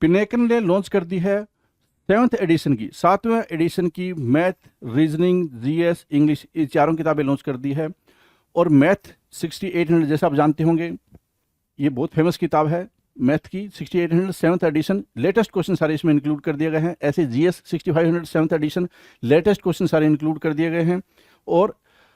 Pinnacle ने launch कर दी है 7वें एडिशन की मैथ, रीजनिंग, जीएस, इंग्लिश, ये चारों किताबें लॉन्च कर दी है। और मैथ 6800, जैसा आप जानते होंगे, ये बहुत फेमस किताब है मैथ की। 6800 सेवन्थ एडिशन, लेटेस्ट क्वेश्चन सारे इसमें इंक्लूड कर दिए गए हैं। ऐसे GS 6500 seventh addition, latest question सारे इंक्लूड कर दिए गए हैं। और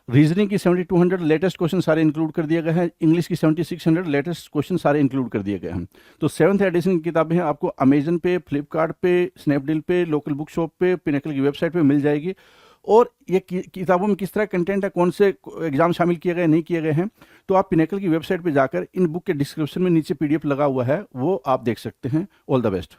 रीजनिंग की 7200 लेटेस्ट क्वेश्चन सारे इंक्लूड कर दिए गए हैं। इंग्लिश की 7600 लेटेस्ट क्वेश्चन सारे इंक्लूड कर दिए गए हैं। तो सेवन्थ एडिशन की किताबें हैं, आपको अमेजन पे, फ्लिपकार्ट पे, स्नैपडील पे, लोकल बुक शॉप पे, पिनेकल की वेबसाइट पे मिल जाएगी। और ये किताबों में किस तरह कंटेंट है, कौन से एग्जाम शामिल किए गए नहीं किए गए हैं, तो आप पिनेकल की वेबसाइट पे जाकर इन बुक के डिस्क्रिप्शन में नीचे पीडीएफ लगा हुआ है, वो आप देख सकते हैं। All the best.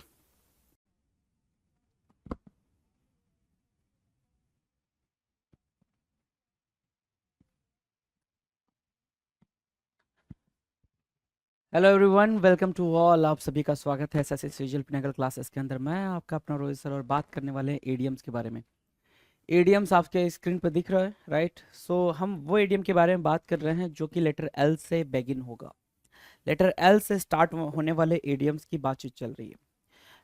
Hello everyone, welcome to all. आप सभी का स्वागत है एसएससी सीजीएल पिनेकल क्लासेस के अंदर। मैं आपका अपना रोहित सर और बात करने वाले हैं एडीएम्स के बारे में। एडीएम्स आपके स्क्रीन पर दिख रहा है, राइट? सो हम वो एडीएम के बारे में बात कर रहे हैं जो कि लेटर एल से बेगिन होगा। लेटर एल से स्टार्ट होने वाले एडीएम्स की बातचीत चल रही है।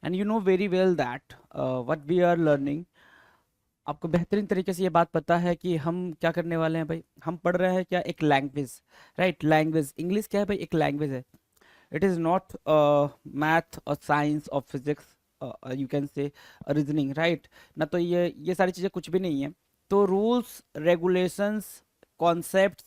And you know very well that what we are learning. आपको बेहतरीन तरीके से ये बात पता है कि हम क्या करने वाले हैं भाई। हम पढ़ रहे हैं क्या, एक लैंग्वेज, राइट? लैंग्वेज इंग्लिश क्या है भाई? एक लैंग्वेज है। It is not math or science or physics, you can say reasoning, right? ना तो ये सारी चीज़ें कुछ भी नहीं है। तो रूल्स, रेगुलेशंस, कॉन्सेप्ट्स,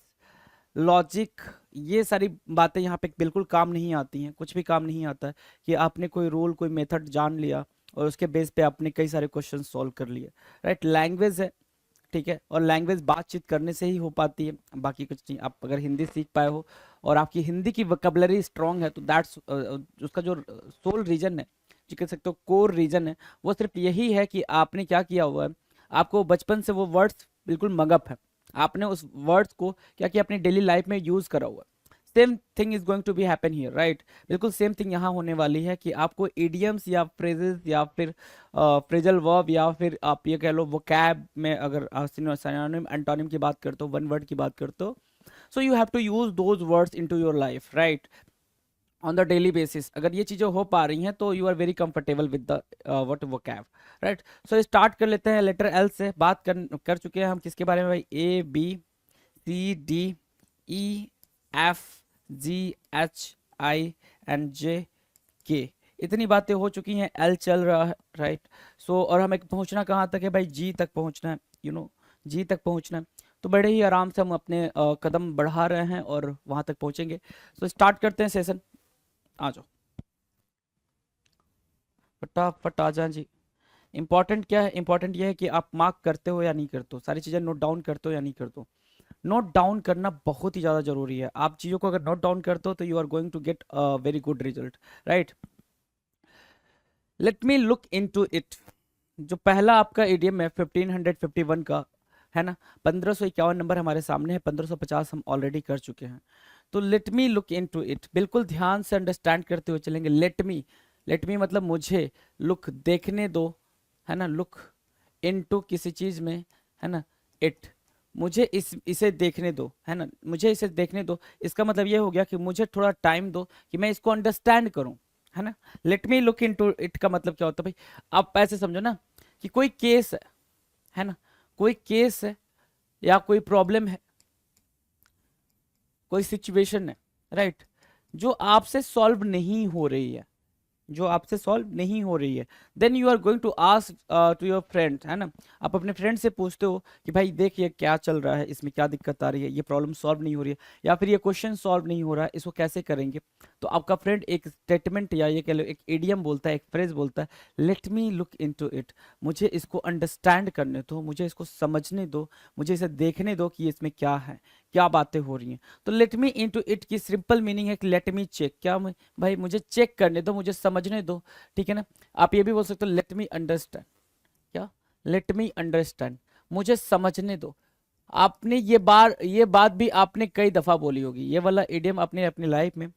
लॉजिक, ये सारी बातें यहाँ पे बिल्कुल काम नहीं आती हैं। कुछ भी काम नहीं आता है कि आपने कोई रूल, कोई मेथड जान लिया और उसके बेस पे आपने कई सारे क्वेश्चन सॉल्व कर लिए, राइट? लैंग्वेज है, ठीक है? और लैंग्वेज बातचीत करने से ही हो पाती है, बाकी कुछ नहीं। आप अगर हिंदी सीख पाए हो और आपकी हिंदी की वोकैबुलरी स्ट्रांग है तो दैट्स उसका जो सोल रीजन है, जो कह सकते हो कोर रीजन है, वो सिर्फ यही है कि आपने क्या किया हुआ है। आपको बचपन से वो वर्ड्स बिल्कुल मगअप है। आपने उस वर्ड्स को क्या किया, अपनी डेली लाइफ में यूज करा हुआ है। Same thing is going to be happen here, right? बिल्कुल सेम थिंग यहाँ होने वाली है कि आपको इडियम्स या फ्रेजेस या फिर फ्रेजल वर्ब या फिर आप ये कह लो वोकैब में, अगर सिनोनिम एंटोनिम की बात करते हो, वन वर्ड की बात करते हो, so you have to use those words into your life, right? On the daily basis अगर ये चीज़ें हो पा रही हैं तो you are very comfortable with the what vocab, right? So start कर लेते हैं लेटर एल से। बात कर चुके हैं हम किसके बारे में भाई? A B C D E F G H I and J K, इतनी बातें हो चुकी हैं। एल चल रहा है, राइट? सो और हमें पहुंचना कहाँ तक है भाई? जी तक पहुंचना है, यू नो, जी तक पहुंचना है। तो बड़े ही आराम से हम अपने कदम बढ़ा रहे हैं और वहां तक पहुंचेंगे। तो स्टार्ट करते हैं सेशन। आ जाओ, फटाफट आ जाए जी। इंपॉर्टेंट क्या है? इंपॉर्टेंट ये है कि आप मार्क करते हो या नहीं करते हो, सारी चीज़ें नोट डाउन करते हो या नहीं करते हो। नोट डाउन करना बहुत ही ज़्यादा जरूरी है। आप चीज़ों को अगर नोट डाउन करते हो तो you are going to get a very good result, right? Let me look into it. जो पहला आपका एडीएम है 1551 का, है ना? 1551 नंबर हमारे सामने है। 1550 हम ऑलरेडी कर चुके हैं। तो let me look into it, बिल्कुल ध्यान से अंडरस्टैंड करते हुए चलेंगे। लेट मी मतलब मुझे, लुक देखने दो, है ना? लुक इनटू किसी चीज में, है ना? इट, मुझे इसे देखने दो, है ना? मुझे इसे देखने दो, इसका मतलब ये हो गया कि मुझे थोड़ा टाइम दो कि मैं इसको अंडरस्टैंड करूं, है ना? Late me look into it का मतलब क्या होता है भाई? आप ऐसे समझो ना कि कोई केस है ना? कोई केस है या कोई प्रॉब्लम है, कोई सिचुएशन है, राइट? जो आपसे सॉल्व नहीं हो रही है, जो आपसे सॉल्व नहीं हो रही है, then you are going to ask to your friend, है ना? आप अपने फ्रेंड से पूछते हो कि भाई देख ये क्या चल रहा है, इसमें क्या दिक्कत आ रही है, ये प्रॉब्लम सॉल्व नहीं हो रही है या फिर ये क्वेश्चन सॉल्व नहीं हो रहा है, इसको कैसे करेंगे? तो आपका फ्रेंड एक स्टेटमेंट या ये कह लो एक इडियम बोलता है, एक फ्रेज बोलता है, late me look into it. मुझे इसको अंडरस्टैंड करने दो, मुझे इसको समझने दो, मुझे इसे देखने दो कि इसमें क्या है, क्या बातें हो रही हैं। तो लेट मी इनटू इट की सिंपल मीनिंग है कि लेट मी चेक। क्या भाई? मुझे चेक करने दो, मुझे समझने दो, ठीक है ना? आप ये भी बोल सकते हो लेट मी अंडरस्टैंड। क्या? लेट मी अंडरस्टैंड, मुझे समझने दो। आपने ये बात भी आपने कई दफा बोली होगी, ये वाला इडियम आपने अपनी लाइफ में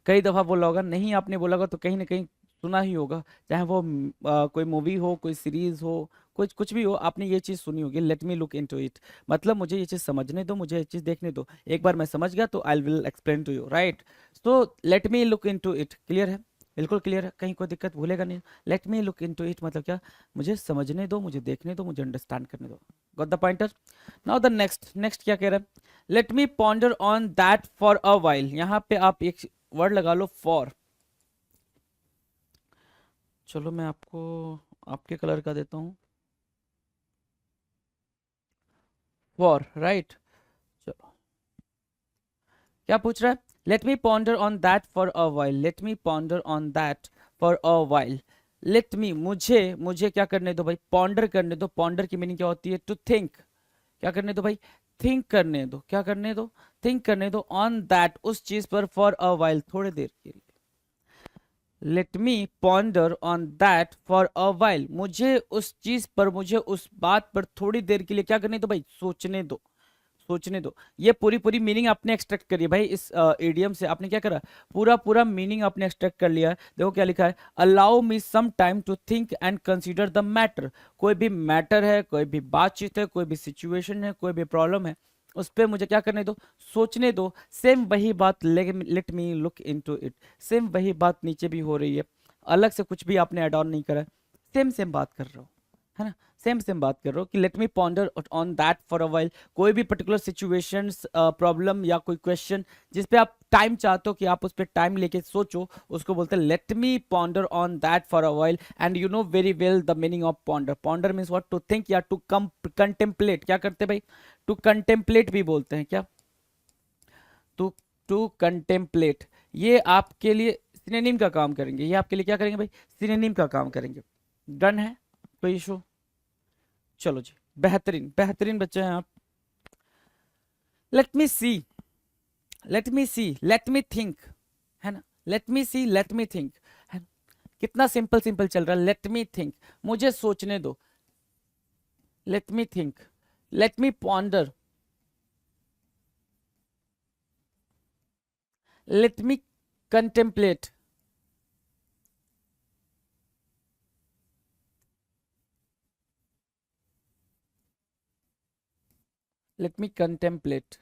कई दफा बोला होगा। नहीं आपने बोला होगा तो कहीं ना कहीं सुना ही होगा, चाहे वो कोई मूवी हो, कोई सीरीज हो, कुछ कुछ भी हो, आपने ये चीज सुनी होगी, late me look into it. मतलब मुझे ये चीज समझने दो, मुझे ये चीज देखने दो, एक बार मैं समझ गया तो I will explain to you, right? So let me look into it, clear है? बिल्कुल क्लियर है, कहीं कोई दिक्कत भूलेगा नहीं। Let me look into it मतलब क्या, मुझे समझने दो, मुझे देखने दो, मुझे अंडरस्टैंड करने दो। Got the pointer? Now the next, next क्या कह रहा है, late me ponder on that for a while. यहाँ पे आप एक वर्ड लगा लो, फॉर। चलो मैं आपको आपके कलर का देता हूँ, फॉर, राइट। चलो क्या पूछ रहा है, late me ponder on that for a while, late me ponder on that for a while. Let me, मुझे, मुझे क्या करने दो भाई, पॉन्डर करने दो। पॉन्डर की मीनिंग क्या होती है, टू थिंक। क्या करने दो भाई, थिंक करने दो। क्या करने दो, थिंक करने दो। ऑन दैट, उस चीज पर, फॉर अ वाइल, थोड़ी देर के लिए। Late me ponder on that for a while, मुझे उस चीज पर, मुझे उस बात पर थोड़ी देर के लिए क्या करने दो भाई, सोचने दो, सोचने दो। ये पूरी पूरी मीनिंग आपने एक्सट्रैक्ट करी है भाई, इस इडियम से आपने क्या करा, पूरा पूरा मीनिंग आपने एक्सट्रैक्ट कर लिया है। देखो क्या लिखा है, allow me some time to think and consider the matter. कोई भी मैटर है, कोई भी बातचीत है, कोई भी सिचुएशन है, कोई भी प्रॉब्लम है, उस पर मुझे क्या करने दो, सोचने दो। सेम वही बात late me look into it, same वही बात नीचे भी हो रही है, अलग से कुछ भी आपने ऐड ऑन नहीं करा है, सेम सेम बात कर रहे हो, है ना, सेम सेम बात कर रहे हो कि let me ponder on that for a while. कोई भी पर्टिकुलर सिचुएशंस, प्रॉब्लम या कोई क्वेश्चन जिस पे आप टाइम चाहते हो कि आप उस पर टाइम लेके सोचो, उसको बोलते हैं let me ponder on that for a while. And you know very well the meaning of ponder. Ponder means what, to think या टू कंटेम्पलेट। क्या करते भाई, टू कंटेम्पलेट भी बोलते हैं क्या, टू टू कंटेम्पलेट। ये आपके लिए सिनोनिम का काम करेंगे, ये आपके लिए क्या करेंगे भाई, सिनोनिम का काम करेंगे। डन है, कोई इशू? चलो जी, बेहतरीन बेहतरीन बच्चे हैं आप। लेट मी सी, लेट मी सी, लेट मी थिंक, है ना, लेट मी सी, लेट मी थिंक, है ना? कितना सिंपल सिंपल चल रहा है, लेट मी थिंक, मुझे सोचने दो, late me think, let me ponder, late me contemplate, let me contemplate,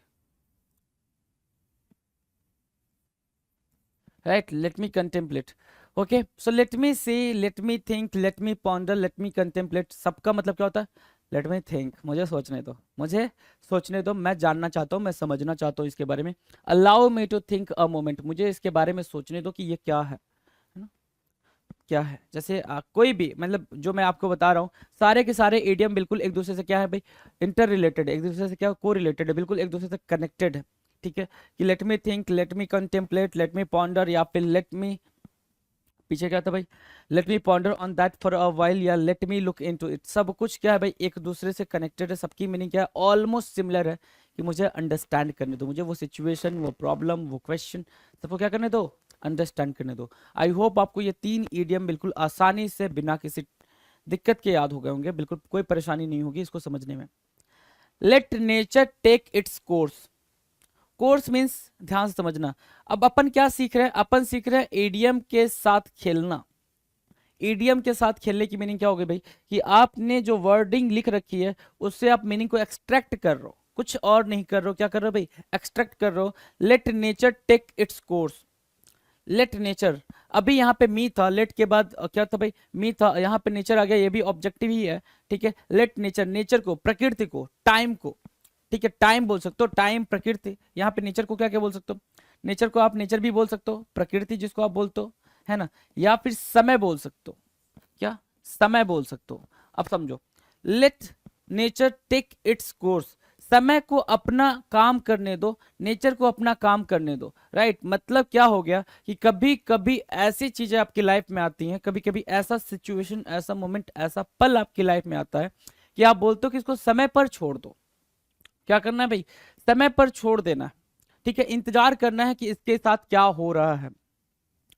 right, let me contemplate. Okay, so let me see, let me think, let me ponder, let me contemplate, सबका मतलब क्या होता है, let me think, मुझे सोचने दो, मुझे सोचने दो, मैं जानना चाहता हूँ, मैं समझना चाहता हूँ इसके बारे में। allow me to think a moment, मुझे इसके बारे में सोचने दो कि ये क्या है ना, क्या है। जैसे कोई भी मतलब जो मैं आपको बता रहा हूँ, सारे के सारे एडियम बिल्कुल एक दूसरे से क्या है भाई, इंटर रिलेटेड है, एक दूसरे से क्या को रिलेटेड है, बिल्कुल एक दूसरे से कनेक्टेड है। ठीक है, कि let me think, let me contemplate, let me ponder, या फिर लेट मी, पीछे क्या था भाई, let me ponder on that for a while, या let me look into it. सब कुछ क्या है भाई, एक दूसरे से कनेक्टेड है, सबकी मीनिंग क्या है, ऑलमोस्ट सिमिलर है। कि मुझे अंडरस्टैंड करने दो, मुझे वो सिचुएशन, वो प्रॉब्लम, वो क्वेश्चन, सबको क्या करने दो, अंडरस्टैंड करने दो। आई होप आपको ये 3 ईडियम बिल्कुल आसानी से बिना किसी दिक्कत के याद हो गए होंगे, बिल्कुल कोई परेशानी नहीं होगी इसको समझने में। Let nature take its course, course मीन्स ध्यान से समझना। अब अपन क्या सीख रहे हैं, अपन सीख रहे हैं एडीएम के साथ खेलना। ईडीएम के साथ खेलने की मीनिंग क्या हो गई भाई, कि आपने जो वर्डिंग लिख रखी है उससे आप मीनिंग को एक्सट्रैक्ट कर रहे हो, कुछ और नहीं कर रहे हो। क्या कर रहे हो भाई, एक्सट्रैक्ट कर रहे हो। Let nature take its course, let nature, अभी यहाँ पे मी था, लेट के बाद क्या था भाई, मी था, यहाँ पे नेचर आ गया, ये भी ऑब्जेक्टिव ही है। ठीक है, लेट नेचर, नेचर को, प्रकृति को, टाइम को, ठीक है, टाइम बोल सकते हो, टाइम, प्रकृति। यहाँ पे नेचर को क्या क्या बोल सकते हो, नेचर को आप नेचर भी बोल सकते हो, प्रकृति जिसको आप बोलते हो, है ना, या फिर समय बोल सकते हो। क्या, समय बोल सकते हो। अब समझो, let nature take its course, समय को अपना काम करने दो, नेचर को अपना काम करने दो। राइट, मतलब क्या हो गया कि कभी कभी ऐसी चीजें आपकी लाइफ में आती हैं, कभी कभी ऐसा सिचुएशन, ऐसा मोमेंट, ऐसा पल आपकी लाइफ में आता है कि आप बोलते हो कि इसको समय पर छोड़ दो। क्या करना है भाई, समय पर छोड़ देना है। ठीक है, इंतजार करना है कि इसके साथ क्या हो रहा है,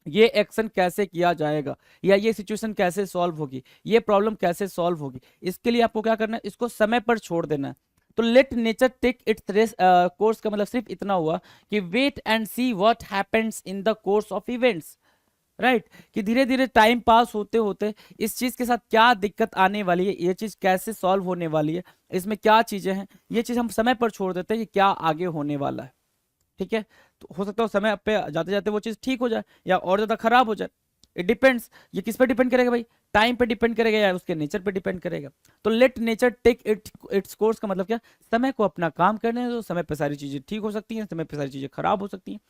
ये एक्शन कैसे किया जाएगा, या ये सिचुएशन कैसे सॉल्व होगी, ये प्रॉब्लम कैसे सॉल्व होगी। इसके लिए आपको क्या करना है, इसको समय पर छोड़ देना है। तो let nature take its race course का मतलब सिर्फ इतना हुआ कि wait and see what happens in the course of events. Right, कि धीरे धीरे टाइम पास होते होते इस चीज के साथ क्या दिक्कत आने वाली है, ये चीज कैसे सॉल्व होने वाली है, इसमें क्या चीजें हैं, ये चीज हम समय पर छोड़ देते हैं कि क्या आगे होने वाला है। ठीक है, तो हो सकता है समय पे जाते जाते वो चीज ठीक हो जाए या और ज्यादा खराब हो जाए। इट डिपेंड्स, ये किस पे डिपेंड करेगा भाई, टाइम पे डिपेंड करेगा या उसके नेचर पे डिपेंड करेगा। तो let nature take its course का मतलब क्या, समय को अपना काम करने दो, समय पे सारी चीजें ठीक हो सकती हैं, समय पे सारी चीजें खराब हो सकती हैं।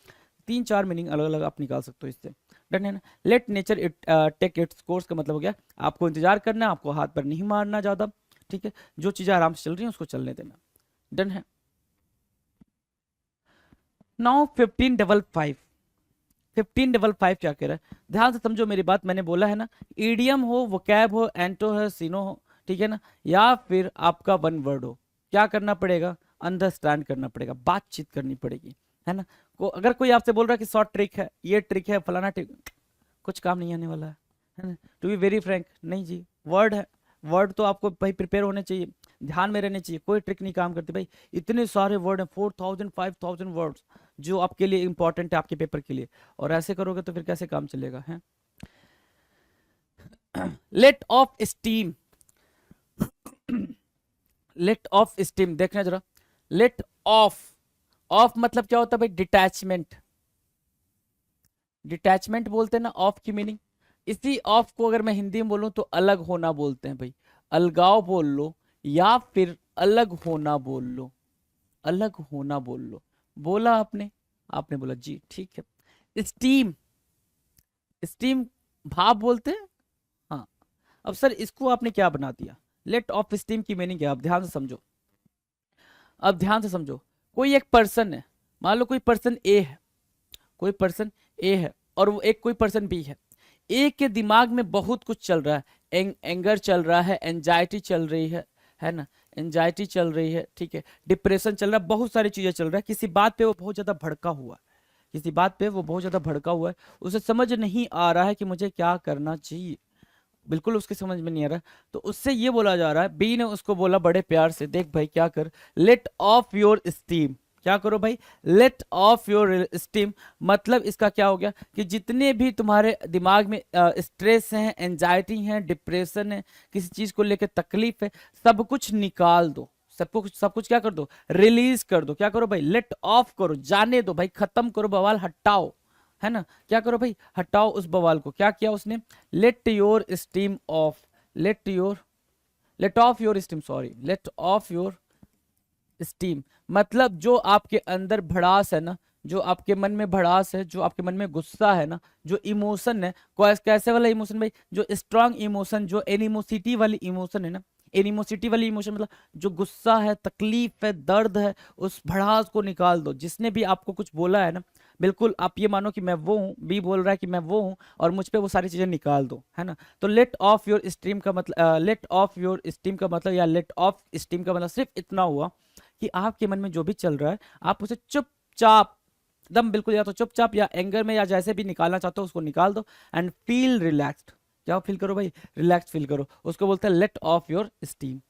3-4 मीनिंग अलग अलग आप निकाल सकते हो इससे, डन है ना। Let nature it take its course का मतलब हो गया आपको इंतजार करना, आपको हाथ पर नहीं मारना ज्यादा, ठीक है, जो चीजें आराम से चल रही हैं उसको चलने देना, डन है। नाउ 1555 1555 क्या कह रहा है, ध्यान से समझो मेरी बात, मैंने बोला है ना, ईडियम हो, वोकैब हो, एंटो है, सीनो हो, ठीक है ना, या फिर आपका वन वर्ड हो, क्या करना पड़ेगा, अंडरस्टैंड करना पड़ेगा, बातचीत करनी पड़ेगी, है ना। अगर कोई आपसे बोल रहा है कि शॉर्ट ट्रिक है, ये ट्रिक है, फलाना ट्रिक, कुछ काम नहीं आने वाला है ना। टू बी वेरी फ्रैंक, नहीं जी, वर्ड है, वर्ड तो आपको भाई प्रिपेयर होने चाहिए, ध्यान में रहने चाहिए, कोई ट्रिक नहीं काम करती भाई। इतने सारे वर्ड हैं, 4000 5000 वर्ड्स जो आपके लिए इंपॉर्टेंट है आपके पेपर के लिए, और ऐसे करोगे तो फिर कैसे काम चलेगा है। Let off steam, let off steam देखना जरा, लेट ऑफ, ऑफ मतलब क्या होता है भाई, डिटैचमेंट, डिटैचमेंट बोलते हैं ना ऑफ की मीनिंग। इसी ऑफ को अगर मैं हिंदी में बोलूं तो अलग होना बोलते हैं भाई, अलगाव बोल लो या फिर अलग होना बोल लो, अलग होना बोल लो। बोला आपने, आपने बोला जी ठीक है। स्टीम, स्टीम भाप बोलते हैं, हाँ। अब सर इसको आपने क्या बना दिया, लेट ऑफ स्टीम की मीनिंग क्या, आप ध्यान से समझो, अब ध्यान से समझो। कोई एक पर्सन है, मान लो कोई पर्सन ए है, कोई पर्सन ए है और वो एक कोई पर्सन बी है। ए के दिमाग में बहुत कुछ चल रहा है, एंगर चल रहा है, एंजाइटी चल रही है ना, एंजाइटी चल रही है, ठीक है, डिप्रेशन चल रहा है, बहुत सारी चीजें चल रहा है, किसी बात पे वो बहुत ज्यादा भड़का हुआ है, किसी बात पे वो बहुत ज्यादा भड़का हुआ है, उसे समझ नहीं आ रहा है कि मुझे क्या करना चाहिए, बिल्कुल उसके समझ में नहीं आ रहा है। तो उससे ये बोला जा रहा है, बी ने उसको बोला बड़े प्यार से, देख भाई क्या कर, लेट ऑफ योर स्टीम, क्या करो भाई, लेट ऑफ योर स्टीम। मतलब इसका क्या हो गया कि जितने भी तुम्हारे दिमाग में स्ट्रेस है, एंजाइटी है, डिप्रेशन है, किसी चीज को लेकर तकलीफ है, सब कुछ निकाल दो, सब कुछ क्या कर दो, रिलीज कर दो, क्या करो भाई, लेट ऑफ करो, जाने दो भाई, खत्म करो, बवाल हटाओ, है ना, क्या करो भाई, हटाओ उस बवाल को। क्या किया उसने, let your steam off, let your, let off your steam, sorry, let off your steam. मतलब जो आपके अंदर भड़ास है ना, जो आपके मन में भड़ास है, जो आपके मन में गुस्सा है ना, जो इमोशन है, कैसे वाला इमोशन भाई, जो स्ट्रांग इमोशन, जो एनिमोसिटी वाली इमोशन है ना, एनिमोसिटी वाली इमोशन मतलब जो गुस्सा है, तकलीफ है, दर्द है, उस भड़ास को निकाल दो। जिसने भी आपको कुछ बोला है ना, बिल्कुल आप ये मानो कि मैं वो हूँ, बी बोल रहा है कि मैं वो हूँ, और मुझ पे वो सारी चीजें निकाल दो, है ना। तो लेट ऑफ योर स्ट्रीम का मतलब, लेट ऑफ योर स्टीम का मतलब या लेट ऑफ स्टीम का मतलब सिर्फ इतना हुआ कि आपके मन में जो भी चल रहा है आप उसे चुपचाप एकदम बिल्कुल, या तो चुपचाप या एंगर में या जैसे भी निकालना चाहते हो उसको निकाल दो, एंड फील रिलैक्स्ड। क्या फील करो भाई, रिलैक्स फील करो, उसको बोलते हैं let off your steam.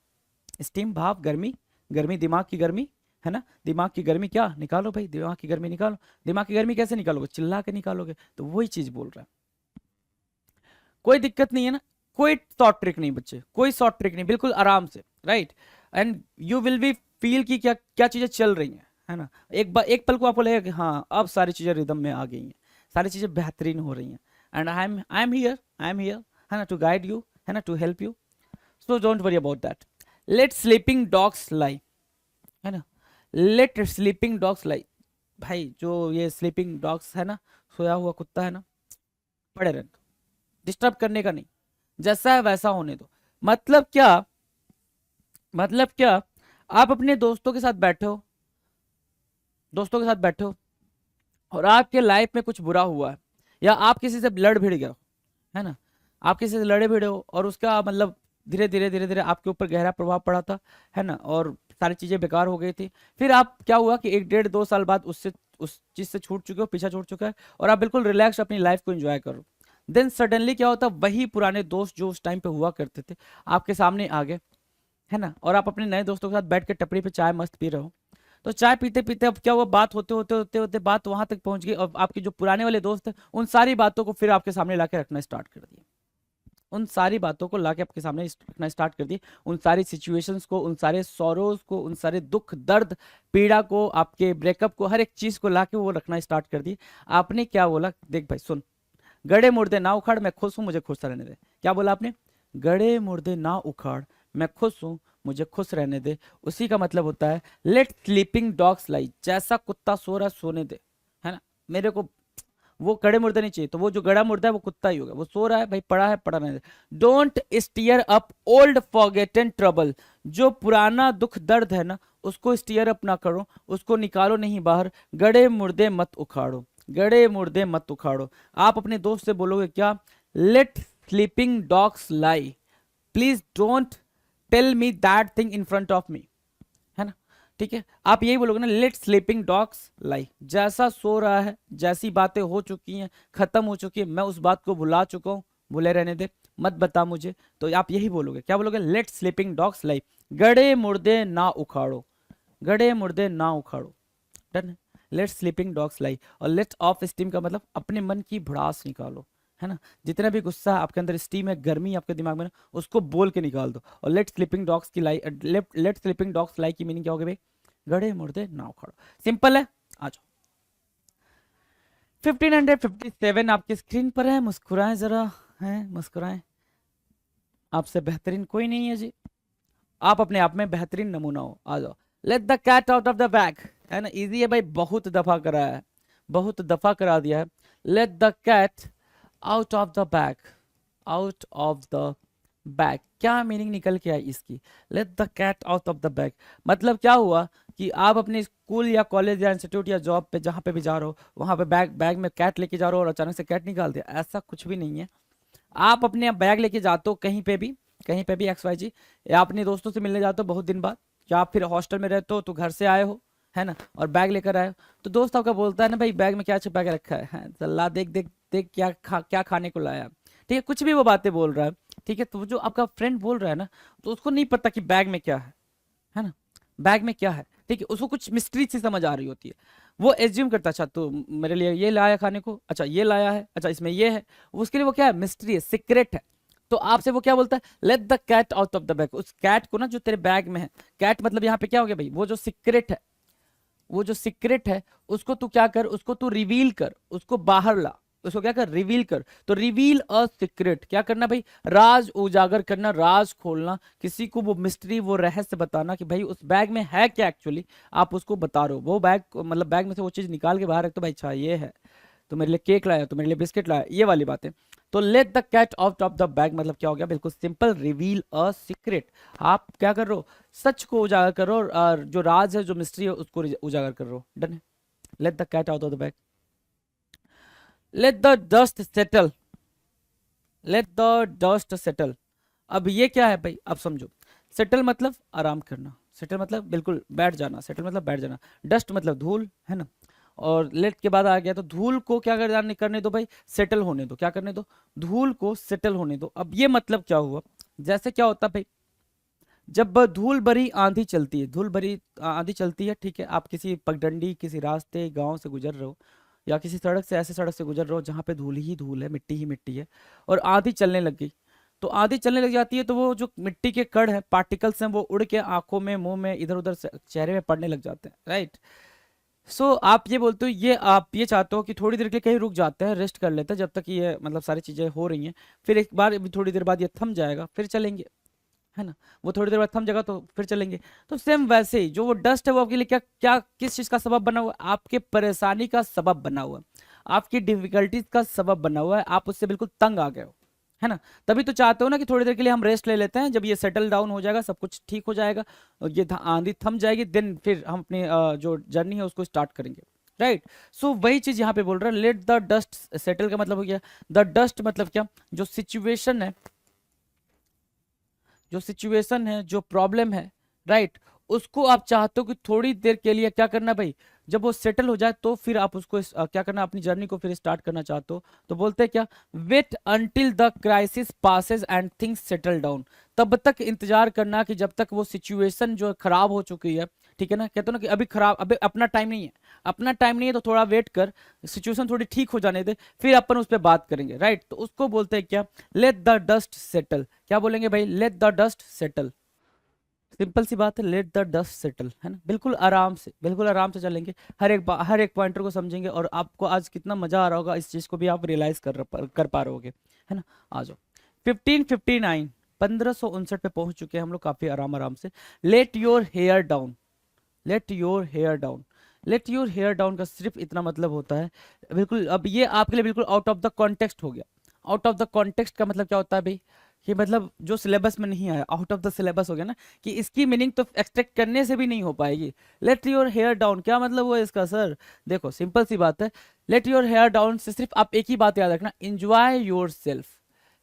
Steam भाप, गर्मी, गर्मी दिमाग की गर्मी, है ना, दिमाग की गर्मी क्या निकालो भाई, दिमाग की गर्मी निकालो। दिमाग की गर्मी कैसे निकालोगे, चिल्ला के निकालोगे, तो वही चीज बोल रहा है। कोई दिक्कत नहीं है ना, कोई शॉर्ट ट्रिक नहीं बच्चे, कोई शॉर्ट ट्रिक नहीं, बिल्कुल आराम से, right. And you will be feel की क्या क्या चीजें चल रही हैं, है ना। एक पल को आपको लगेगा कि हाँ अब सारी चीजें रिदम में आ गई हैं, सारी चीजें बेहतरीन हो रही हैं, एंड आई एम हियर, है ना, टू गाइड यू, है ना, to help you, so don't worry about that. Let sleeping dogs lie, है ना, लेट स्लीपिंग डॉग्स लाई। भाई जो ये स्लीपिंग डॉग्स है ना, सोया हुआ कुत्ता है ना, पड़े रहने दो, डिस्टर्ब करने का नहीं, जैसा है वैसा होने दो। मतलब क्या, मतलब क्या, आप अपने दोस्तों के साथ बैठे हो, दोस्तों के साथ बैठे हो और आपके लाइफ में कुछ बुरा हुआ है, या आप किसी से लड़ भिड़ गए हो, है ना, आप किसी से लड़े भिड़े हो और उसका मतलब धीरे धीरे आपके ऊपर गहरा प्रभाव पड़ा था, है ना, और सारी चीजें बेकार हो गई थी। फिर आप क्या हुआ कि 1 1.5 2 साल बाद उससे, उस चीज से छूट चुके हो, पीछा छूट चुका है, और आप बिल्कुल रिलैक्स अपनी लाइफ को एंजॉय करो। देन सडनली क्या होता, वही पुराने दोस्त जो उस टाइम पे हुआ करते थे आपके सामने आ गए, है ना, और आप अपने नए दोस्तों के साथ बैठ के टपरी पे चाय मस्त पी रहे हो। तो चाय पीते पीते अब क्या हुआ, बात होते होते होते होते बात वहां तक पहुंच गई, और आपके जो पुराने वाले दोस्त हैं उन सारी बातों को फिर आपके सामने लाके रखना स्टार्ट कर दिए, उन सारी बातों को लाके आपके सामने रखना स्टार्ट कर दिए, उन सारी सिचुएशंस को, उन सारे सॉरोज को, उन सारे दुख दर्द पीड़ा को, आपके ब्रेकअप को, हर एक चीज को लाके वो रखना स्टार्ट कर दिए। आपने क्या बोला, देख भाई सुन, गड़े मुर्दे ना उखाड़, मैं खुश हूं, मुझे खुश रहने दे। क्या बोला आपने? गड़े मुर्दे ना उखाड़, मैं खुश हूं, मुझे खुश रहने दे। उसी का मतलब होता है लेट स्लीपिंग डॉग्स लाई, जैसा कुत्ता सो रहा है सोने दे, है ना। मेरे को वो गड़े मुर्दे नहीं चाहिए, तो वो जो गड़ा मुर्दा है वो कुत्ता ही होगा, वो सो रहा है भाई, पड़ा है पड़ा रहने दे। Don't steer up old forgotten trouble, जो पुराना दुख दर्द है ना उसको स्टीयर अप ना करो, उसको निकालो नहीं बाहर, गड़े मुर्दे मत उखाड़ो, गड़े मुर्दे मत उखाड़ो। आप अपने दोस्त से बोलोगे क्या? Let sleeping dogs lie, please don't tell me that thing in front of me, है ना। ठीक है, आप यही बोलोगे ना, लेट स्लीपिंग डॉग्स लाई, जैसा सो रहा है, जैसी बातें हो चुकी हैं, खत्म हो चुकी है, मैं उस बात को भुला चुका हूं, भूले रहने दे, मत बता मुझे। तो आप यही बोलोगे, क्या बोलोगे? लेट स्लीपिंग डॉग्स लाई, गड़े मुर्दे ना उखाड़ो, गड़े मुर्दे ना उखाड़ो। डन है। लेट स्लीपिंग डॉग्स लाई। और लेट ऑफ स्टीम का मतलब अपने मन की भड़ास निकालो, है ना। जितना भी गुस्सा आपके अंदर, स्टीम है, गर्मी आपके दिमाग में ना, उसको बोल के निकाल दो। और लेट स्लीपिंग डॉग्स की लाई, लेट स्लीपिंग डॉग्स लाई की मीनिंग क्या होगी भाई? गड़े मुर्दे ना उखाड़ो। सिंपल है, आ जाओ। 1557 आपकी स्क्रीन पर है, मुस्कुराएं जरा, हैं मुस्कुराएं। आपसे बेहतरीन कोई नहीं है जी, आप अपने आप में बेहतरीन नमूना हो। आ जाओ। Let the cat out of the bag, है ना, इजी है भाई, बहुत दफा कराया है, बहुत दफा करा दिया है। Let the cat out of the bag, out of the bag, क्या मीनिंग निकल के आई इसकी? Let the cat out of the bag मतलब क्या हुआ कि आप अपने स्कूल या कॉलेज या इंस्टीट्यूट या जॉब पे जहां पे भी जा रहे हो, वहां पे बैग में कैट लेके जा रहे हो और अचानक से कैट निकाल दिया, ऐसा कुछ भी नहीं है। आप अपने बैग लेके जाते हो कहीं पे भी, कहीं पे भी XYZ, या अपने दोस्तों से मिलने जाते हो बहुत दिन बाद, या आप फिर हॉस्टल में रहते हो तो घर से आए हो, है ना, और बैग लेकर आए हो, तो दोस्त आपका बोलता है ना, भाई बैग में क्या छुपा के रखा है, चला देख देख देख, क्या खाने को लाया, ठीक है, कुछ भी वो बातें बोल रहा है, ठीक है। तो जो आपका फ्रेंड बोल रहा है ना, तो उसको नहीं पता कि बैग में क्या है ना, बैग में क्या है, ठीक है, उसको कुछ मिस्ट्री सी समझ आ रही होती है। वो एज्यूम करता, अच्छा तो मेरे लिए ये लाया खाने को, अच्छा ये लाया है, अच्छा इसमें ये है, उसके लिए वो क्या है? मिस्ट्री है, सीक्रेट है। तो आपसे वो क्या बोलता है? Let the cat out of the bag, उस कैट को ना जो तेरे बैग में है, कैट मतलब यहाँ पे क्या हो गया भाई? वो जो सीक्रेट है, वो जो सीक्रेट है उसको तू क्या कर, उसको तू रिवील कर, उसको बाहर ला, उसको क्या कर? रिवील कर। तो रिवील अ सीक्रेट, क्या करना भाई? राज उजागर करना, राज खोलना, किसी को वो मिस्ट्री, वो रहस्य बताना कि भाई उस बैग में है क्या एक्चुअली, आप उसको बता रहे हो। वो बैग मतलब बैग में से वो चीज निकाल के बाहर रख, तो भाई अच्छा ये है, तो मेरे लिए केक लाया, तो मेरे लिए बिस्किट लाया, ये वाली बातें। तो let the cat out of the bag मतलब क्या हो गया? बिल्कुल सिंपल, रिवील अ सीक्रेट। आप क्या कर रहे हो? सच को उजागर करो, और जो राज है, जो मिस्ट्री है, उसको उजागर कर रहे हो। डन है। Let the cat out of the bag. Let the dust settle, let the dust settle. अब ये क्या है भाई? अब समझो, सेटल मतलब आराम करना, सेटल मतलब बिल्कुल बैठ जाना, सेटल मतलब बैठ जाना, डस्ट मतलब धूल, है ना। और लेट के बाद आ गया, तो धूल को क्या करने दो भाई? सेटल होने दो। क्या करने दो? धूल को सेटल होने दो। अब ये मतलब क्या हुआ? जैसे क्या होता भाई, जब धूल भरी आंधी चलती है, धूल भरी आंधी चलती है, ठीक है, आप किसी पगडंडी, किसी रास्ते, गांव से गुजर रहे हो, या किसी सड़क से, ऐसे सड़क से गुजर रहे हो जहां पे धूल ही धूल है, मिट्टी ही मिट्टी है, और आंधी चलने लग गई। तो आंधी चलने लग जाती है, तो वो जो मिट्टी के कण है, पार्टिकल्स हैं, वो उड़ के आंखों में, मुंह में, इधर उधर चेहरे में पड़ने लग जाते हैं, राइट। सो आप ये बोलते हो, ये आप ये चाहते हो कि थोड़ी देर के लिए कहीं रुक जाते हैं, रेस्ट कर लेते हैं, जब तक ये मतलब सारी चीजें हो रही हैं, फिर एक बार थोड़ी देर बाद ये थम जाएगा, फिर चलेंगे, है ना। वो थोड़ी देर बाद थम जाएगा, तो फिर चलेंगे। तो सेम वैसे ही जो वो डस्ट है, वो आपके लिए क्या क्या किस चीज का सबब बना हुआ है? आपके परेशानी का सबब बना हुआ है, आपकी डिफिकल्टीज का सबब बना हुआ है, आप उससे बिल्कुल तंग आ गए हो, है ना। तभी तो चाहते हो ना कि थोड़ी देर के लिए हम रेस्ट ले लेते हैं, जब ये सेटल डाउन हो जाएगा, सब कुछ ठीक हो जाएगा, और ये आंधी थम जाएगी, देन फिर हम अपनी जो जर्नी है उसको स्टार्ट करेंगे, राइट। सो वही चीज यहाँ पे बोल रहा है, लेट द डस्ट सेटल का मतलब हो गया, द डस्ट मतलब क्या? जो सिचुएशन है, जो सिचुएशन है, जो प्रॉब्लम है, राइट, उसको आप चाहते हो कि थोड़ी देर के लिए क्या करना भाई? जब वो सेटल हो जाए, तो फिर आप उसको क्या करना? अपनी जर्नी को फिर स्टार्ट करना चाहते हो, तो बोलते हैं क्या? Wait until the crisis passes and things settle down. तब तक इंतजार करना कि जब तक वो सिचुएशन जो खराब हो चुकी है, ठीक है ना, कहते हो ना कि अभी खराब, अभी अपना टाइम नहीं है, अपना टाइम नहीं है, तो थोड़ा वेट कर, सिचुएशन थोड़ी ठीक हो जाने दे, फिर अपन उस पर बात करेंगे, राइट। तो उसको बोलते हैं क्या? Let the dust settle. क्या बोलेंगे भाई? Let the dust settle. Simple सी बात है, लेट द डस्ट सेटल, है ना, बिल्कुल आराम से चलेंगे, हर एक पॉइंटर को समझेंगे, और आपको आज कितना मजा आ रहा होगा, इस चीज को भी आप रियलाइज कर पा रहे होगे, है ना। आ जाओ 1559, 1559 पे पहुंच चुके हैं हम लोग काफी आराम से। Let your hair down, let your hair down, let your hair down का सिर्फ इतना मतलब होता है, बिल्कुल अब ये आपके लिए बिल्कुल आउट ऑफ द कॉन्टेक्स्ट हो गया। आउट ऑफ द कॉन्टेक्स्ट का मतलब क्या होता है भाई, कि मतलब जो सिलेबस में नहीं आया, आउट ऑफ द सिलेबस हो गया ना, कि इसकी मीनिंग तो एक्सट्रैक्ट करने से भी नहीं हो पाएगी। लेट योर हेयर डाउन क्या मतलब हुआ इसका सर, देखो सिंपल सी बात है, लेट योर हेयर डाउन से सिर्फ आप एक ही बात याद रखना, एंजॉय योर सेल्फ।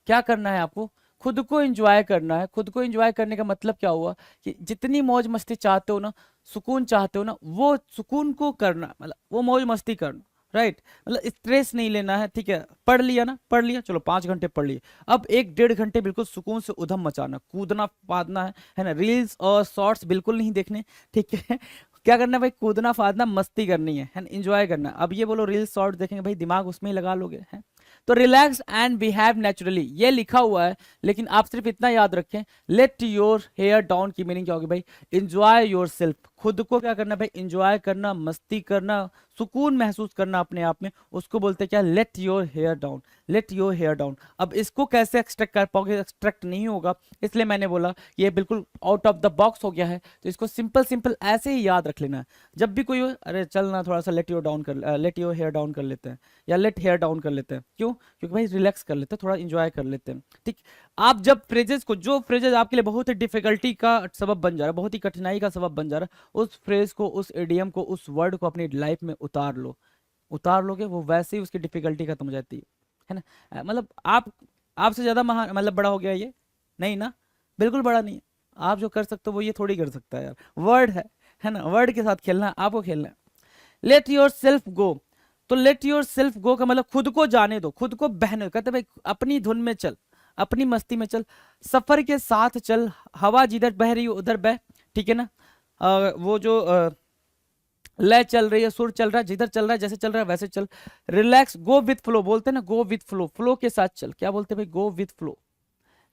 क्या करना है आपको, खुद को एंजॉय करना है। खुद को एंजॉय करने का मतलब क्या हुआ, कि जितनी मौज मस्ती चाहते हो ना, सुकून चाहते हो ना, वो सुकून को करना, मतलब वो मौज मस्ती करना, राइट। मतलब स्ट्रेस नहीं लेना है, ठीक है। पढ़ लिया ना, पढ़ लिया, चलो 5 घंटे पढ़ लिए, अब 1 डेढ़ घंटे बिल्कुल सुकून से उधम मचाना, कूदना फादना है ना, रील्स और शॉर्ट्स बिल्कुल नहीं देखने, ठीक है। क्या करना है भाई, कूदना फादना मस्ती करनी है ना, एंजॉय करना। अब ये बोलो रील्स शॉर्ट्स देखेंगे भाई, दिमाग उसमें ही लगा लोगे, है। तो रिलैक्स एंड बिहेव नेचुरली, ये लिखा हुआ है, लेकिन आप सिर्फ इतना याद रखें, लेट योर हेयर डाउन की मीनिंग क्या होगी भाई, एंजॉय योर सेल्फ। खुद को क्या करना भाई, एंजॉय करना, मस्ती करना, सुकून महसूस करना अपने आप में, उसको बोलते हैं क्या, let your hair down, let your hair down. अब इसको कैसे एक्सट्रैक्ट कर पाओगे, एक्सट्रैक्ट नहीं होगा, इसलिए मैंने बोला ये बिल्कुल आउट ऑफ द बॉक्स हो गया है, तो इसको सिंपल सिंपल ऐसे ही याद रख लेना है। जब भी कोई हो, अरे चल ना थोड़ा सा लेट योर डाउन कर, लेट योर हेयर डाउन कर लेते हैं, या लेट हेयर डाउन कर लेते हैं, क्यों, क्योंकि भाई रिलैक्स कर लेते हैं, थोड़ा इंजॉय कर लेते हैं, ठीक। आप जब फ्रेजेस को, जो फ्रेजेस आपके लिए बहुत ही डिफिकल्टी का सबब बन जा रहा है, बहुत ही कठिनाई का सबब बन जा रहा है, उस फ्रेज को, उस एडियम को, उस वर्ड को अपनी लाइफ में उतार लो। उतार लोगे, वो वैसे ही उसकी डिफिकल्टी खत्म हो जाती है ना। मतलब आपसे ज्यादा महान, मतलब बड़ा हो गया ये, नहीं ना, बिल्कुल बड़ा नहीं है। आप जो कर सकते हो वो ये थोड़ी कर सकता है यार, वर्ड है ना, वर्ड के साथ खेलना, आपको खेलना है। लेट योर सेल्फ गो, तो लेट योर सेल्फ गो का मतलब खुद को जाने दो, खुद को बहने दो। कहते भाई अपनी धुन में चल, अपनी मस्ती में चल, सफर के साथ चल, हवा जिधर बह रही हो उधर बह, ठीक है ना। वो जो लय चल रही है, सुर चल रहा है, जिधर चल रहा है, जैसे चल रहा है वैसे चल। रिलैक्स, गो विथ फ्लो, बोलते हैं ना, गो विथ फ्लो, फ्लो के साथ चल, क्या बोलते हैं भाई, गो विथ फ्लो,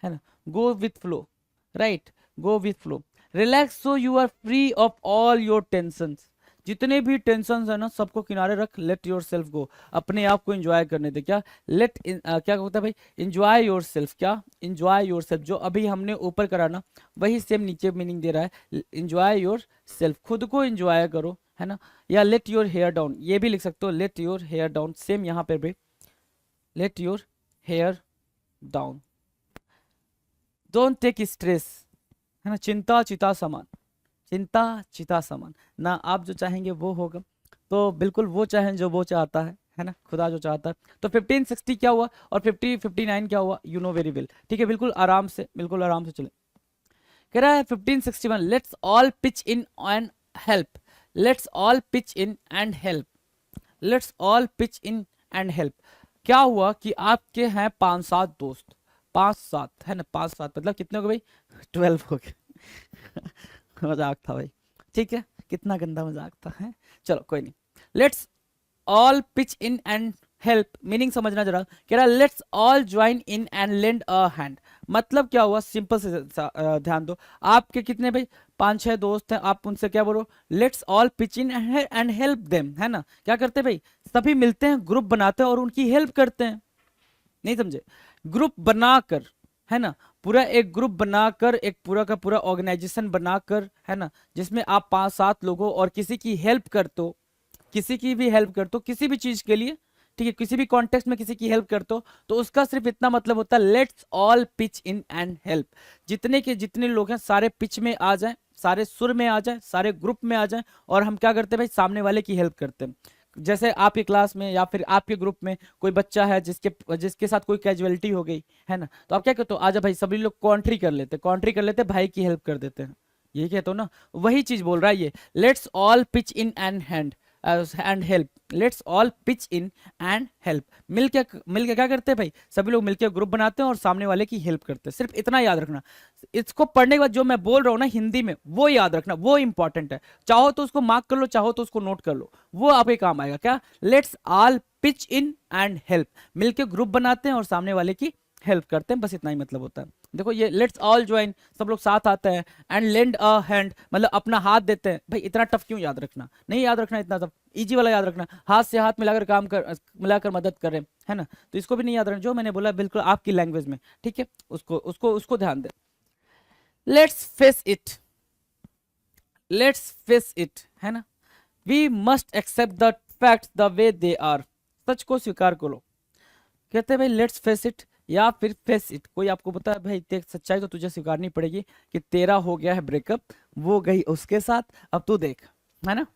है ना, go with flow, right, go with flow. Relax so you are free of all your tensions, जितने भी टेंशन है ना सबको किनारे रख, लेट योर सेल्फ गो, अपने आप को एंजॉय करने दे। क्या लेट क्या होता है भाई, एंजॉय योर सेल्फ, क्या, एंजॉय योर सेल्फ, जो अभी हमने ऊपर करा ना वही सेम नीचे मीनिंग दे रहा है, एंजॉय योर सेल्फ, खुद को एंजॉय करो, है ना। या लेट योर हेयर डाउन, ये भी लिख सकते हो, let your hair down, same यहाँ पे भी let your hair down. Don't take stress, है ना, चिंता चिता समान, चिंता चिता समान ना, आप जो चाहेंगे वो होगा, तो बिल्कुल वो चाहें जो वो चाहता है ना, खुदा जो चाहता है। तो 1560 क्या हुआ और 1559 क्या हुआ, यू नो वेरी वेल, ठीक है। बिल्कुल आराम से चले। कह रहा है 1561, let's all pitch in and help, let's all pitch in and help, let's all pitch in and help. क्या हुआ कि आपके हैं 5-7 दोस्त, 5-7 है ना, 5-7 मतलब कितने हो गए भाई, 12 हो गए। मजाक था भाई, ठीक है, कितना गंदा मजाक था, है। चलो कोई नहीं। Let's all pitch in and help, meaning समझना जरा। कह रहा let's all join in and lend a hand, मतलब क्या हुआ, सिंपल से ध्यान दो। आपके कितने भाई, 5-6 दोस्त हैं, आप उनसे क्या बोलो, let's all pitch in and help them, है ना। क्या करते भाई, सभी मिलते हैं, ग्रुप बनाते हैं और उनकी हेल्प करते हैं, नहीं समझे, ग्रुप बनाकर, है ना, पूरा एक ग्रुप बनाकर, एक पूरा का पूरा ऑर्गेनाइजेशन बनाकर, है ना, जिसमें आप 5-7 लोगों और किसी की हेल्प करते हो, किसी की भी हेल्प करते हो किसी भी चीज के लिए, ठीक है, किसी भी कॉन्टेक्स्ट में किसी की हेल्प करते हो, तो उसका सिर्फ इतना मतलब होता है, let's all pitch in and help. जितने के जितने लोग हैं सारे पिच में आ जाएं, सारे सुर में आ जाएं, सारे ग्रुप में आ जाएं, और हम क्या करते हैं भाई, सामने वाले की हेल्प करते हैं। जैसे आपकी क्लास में या फिर आपके ग्रुप में कोई बच्चा है जिसके साथ कोई कैजुअलिटी हो गई, है ना, तो आप क्या कहते हो, आजा भाई, सभी लोग कॉन्ट्री कर लेते, भाई की हेल्प कर देते हैं, ये कहते हो ना, वही चीज बोल रहा है ये, let's all pitch in and hand and help, let's all pitch in and help. मिलके क्या करते हैं भाई, सभी लोग मिलके ग्रुप बनाते हैं और सामने वाले की हेल्प करते हैं, सिर्फ इतना याद रखना। इसको पढ़ने के बाद जो मैं बोल रहा हूँ ना हिंदी में, वो याद रखना, वो इंपॉर्टेंट है। चाहो तो उसको मार्क कर लो, चाहो तो उसको नोट कर लो, वो आपके काम आएगा। क्या, let's all pitch in and help, मिलके ग्रुप बनाते हैं और सामने वाले की हेल्प करते हैं, बस इतना ही मतलब होता है। देखो ये लेट्स ऑल ज्वाइन, सब लोग साथ आते हैं, एंड लेंड अ हैंड मतलब अपना हाथ देते हैं। भाई इतना टफ क्यों याद रखना, नहीं याद रखना इतना टफ, इजी वाला याद रखना, हाथ से हाथ मिलाकर काम कर, मिलाकर मदद कर रहे हैं, है ना। तो इसको भी नहीं याद रखना, जो मैंने बोला बिल्कुल आपकी लैंग्वेज में, ठीक है, उसको उसको उसको ध्यान दे। Let's face it, let's face it, है ना। We must accept the facts the way they are, सच को स्वीकार करो। कहते हैं भाई लेट्स फेस इट या फिर फेस इट, कोई आपको बता है भाई देख सच्चाई तो तुझे स्वीकारनी पड़ेगी कि तेरा हो गया है ब्रेकअप, वो गई उसके साथ, अब तू देख, है ना,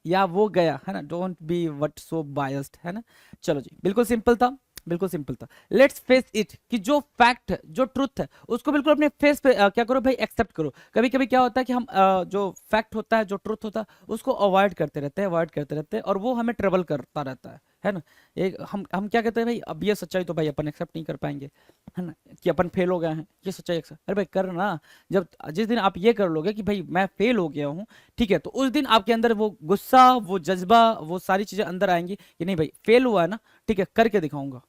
या वो गया, है ना, don't be what so biased, है ना। चलो जी, बिल्कुल सिंपल था, बिल्कुल सिंपल था। लेट्स फेस इट कि जो फैक्ट है, जो ट्रुथ है, उसको बिल्कुल अपने फेस पे क्या करो भाई, एक्सेप्ट करो। कभी कभी क्या होता है कि हम जो फैक्ट होता है, जो ट्रुथ होता है, उसको अवॉइड करते रहते हैं, अवॉइड करते रहते हैं, और वो हमें ट्रबल करता रहता है ना। एक हम क्या कहते हैं भाई, अब ये सच्चाई तो भाई अपन एक्सेप्ट नहीं कर पाएंगे, है ना, कि अपन फेल हो गए हैं, ये सच्चाई एक्सेप्ट, अरे भाई कर ना। जब जिस दिन आप ये कर लोगे कि भाई मैं फेल हो गया हूँ, ठीक है, तो उस दिन आपके अंदर वो गुस्सा, वो जज्बा, वो सारी चीजें अंदर आएंगी कि नहीं भाई फेल हुआ है ना, ठीक है, करके दिखाऊंगा,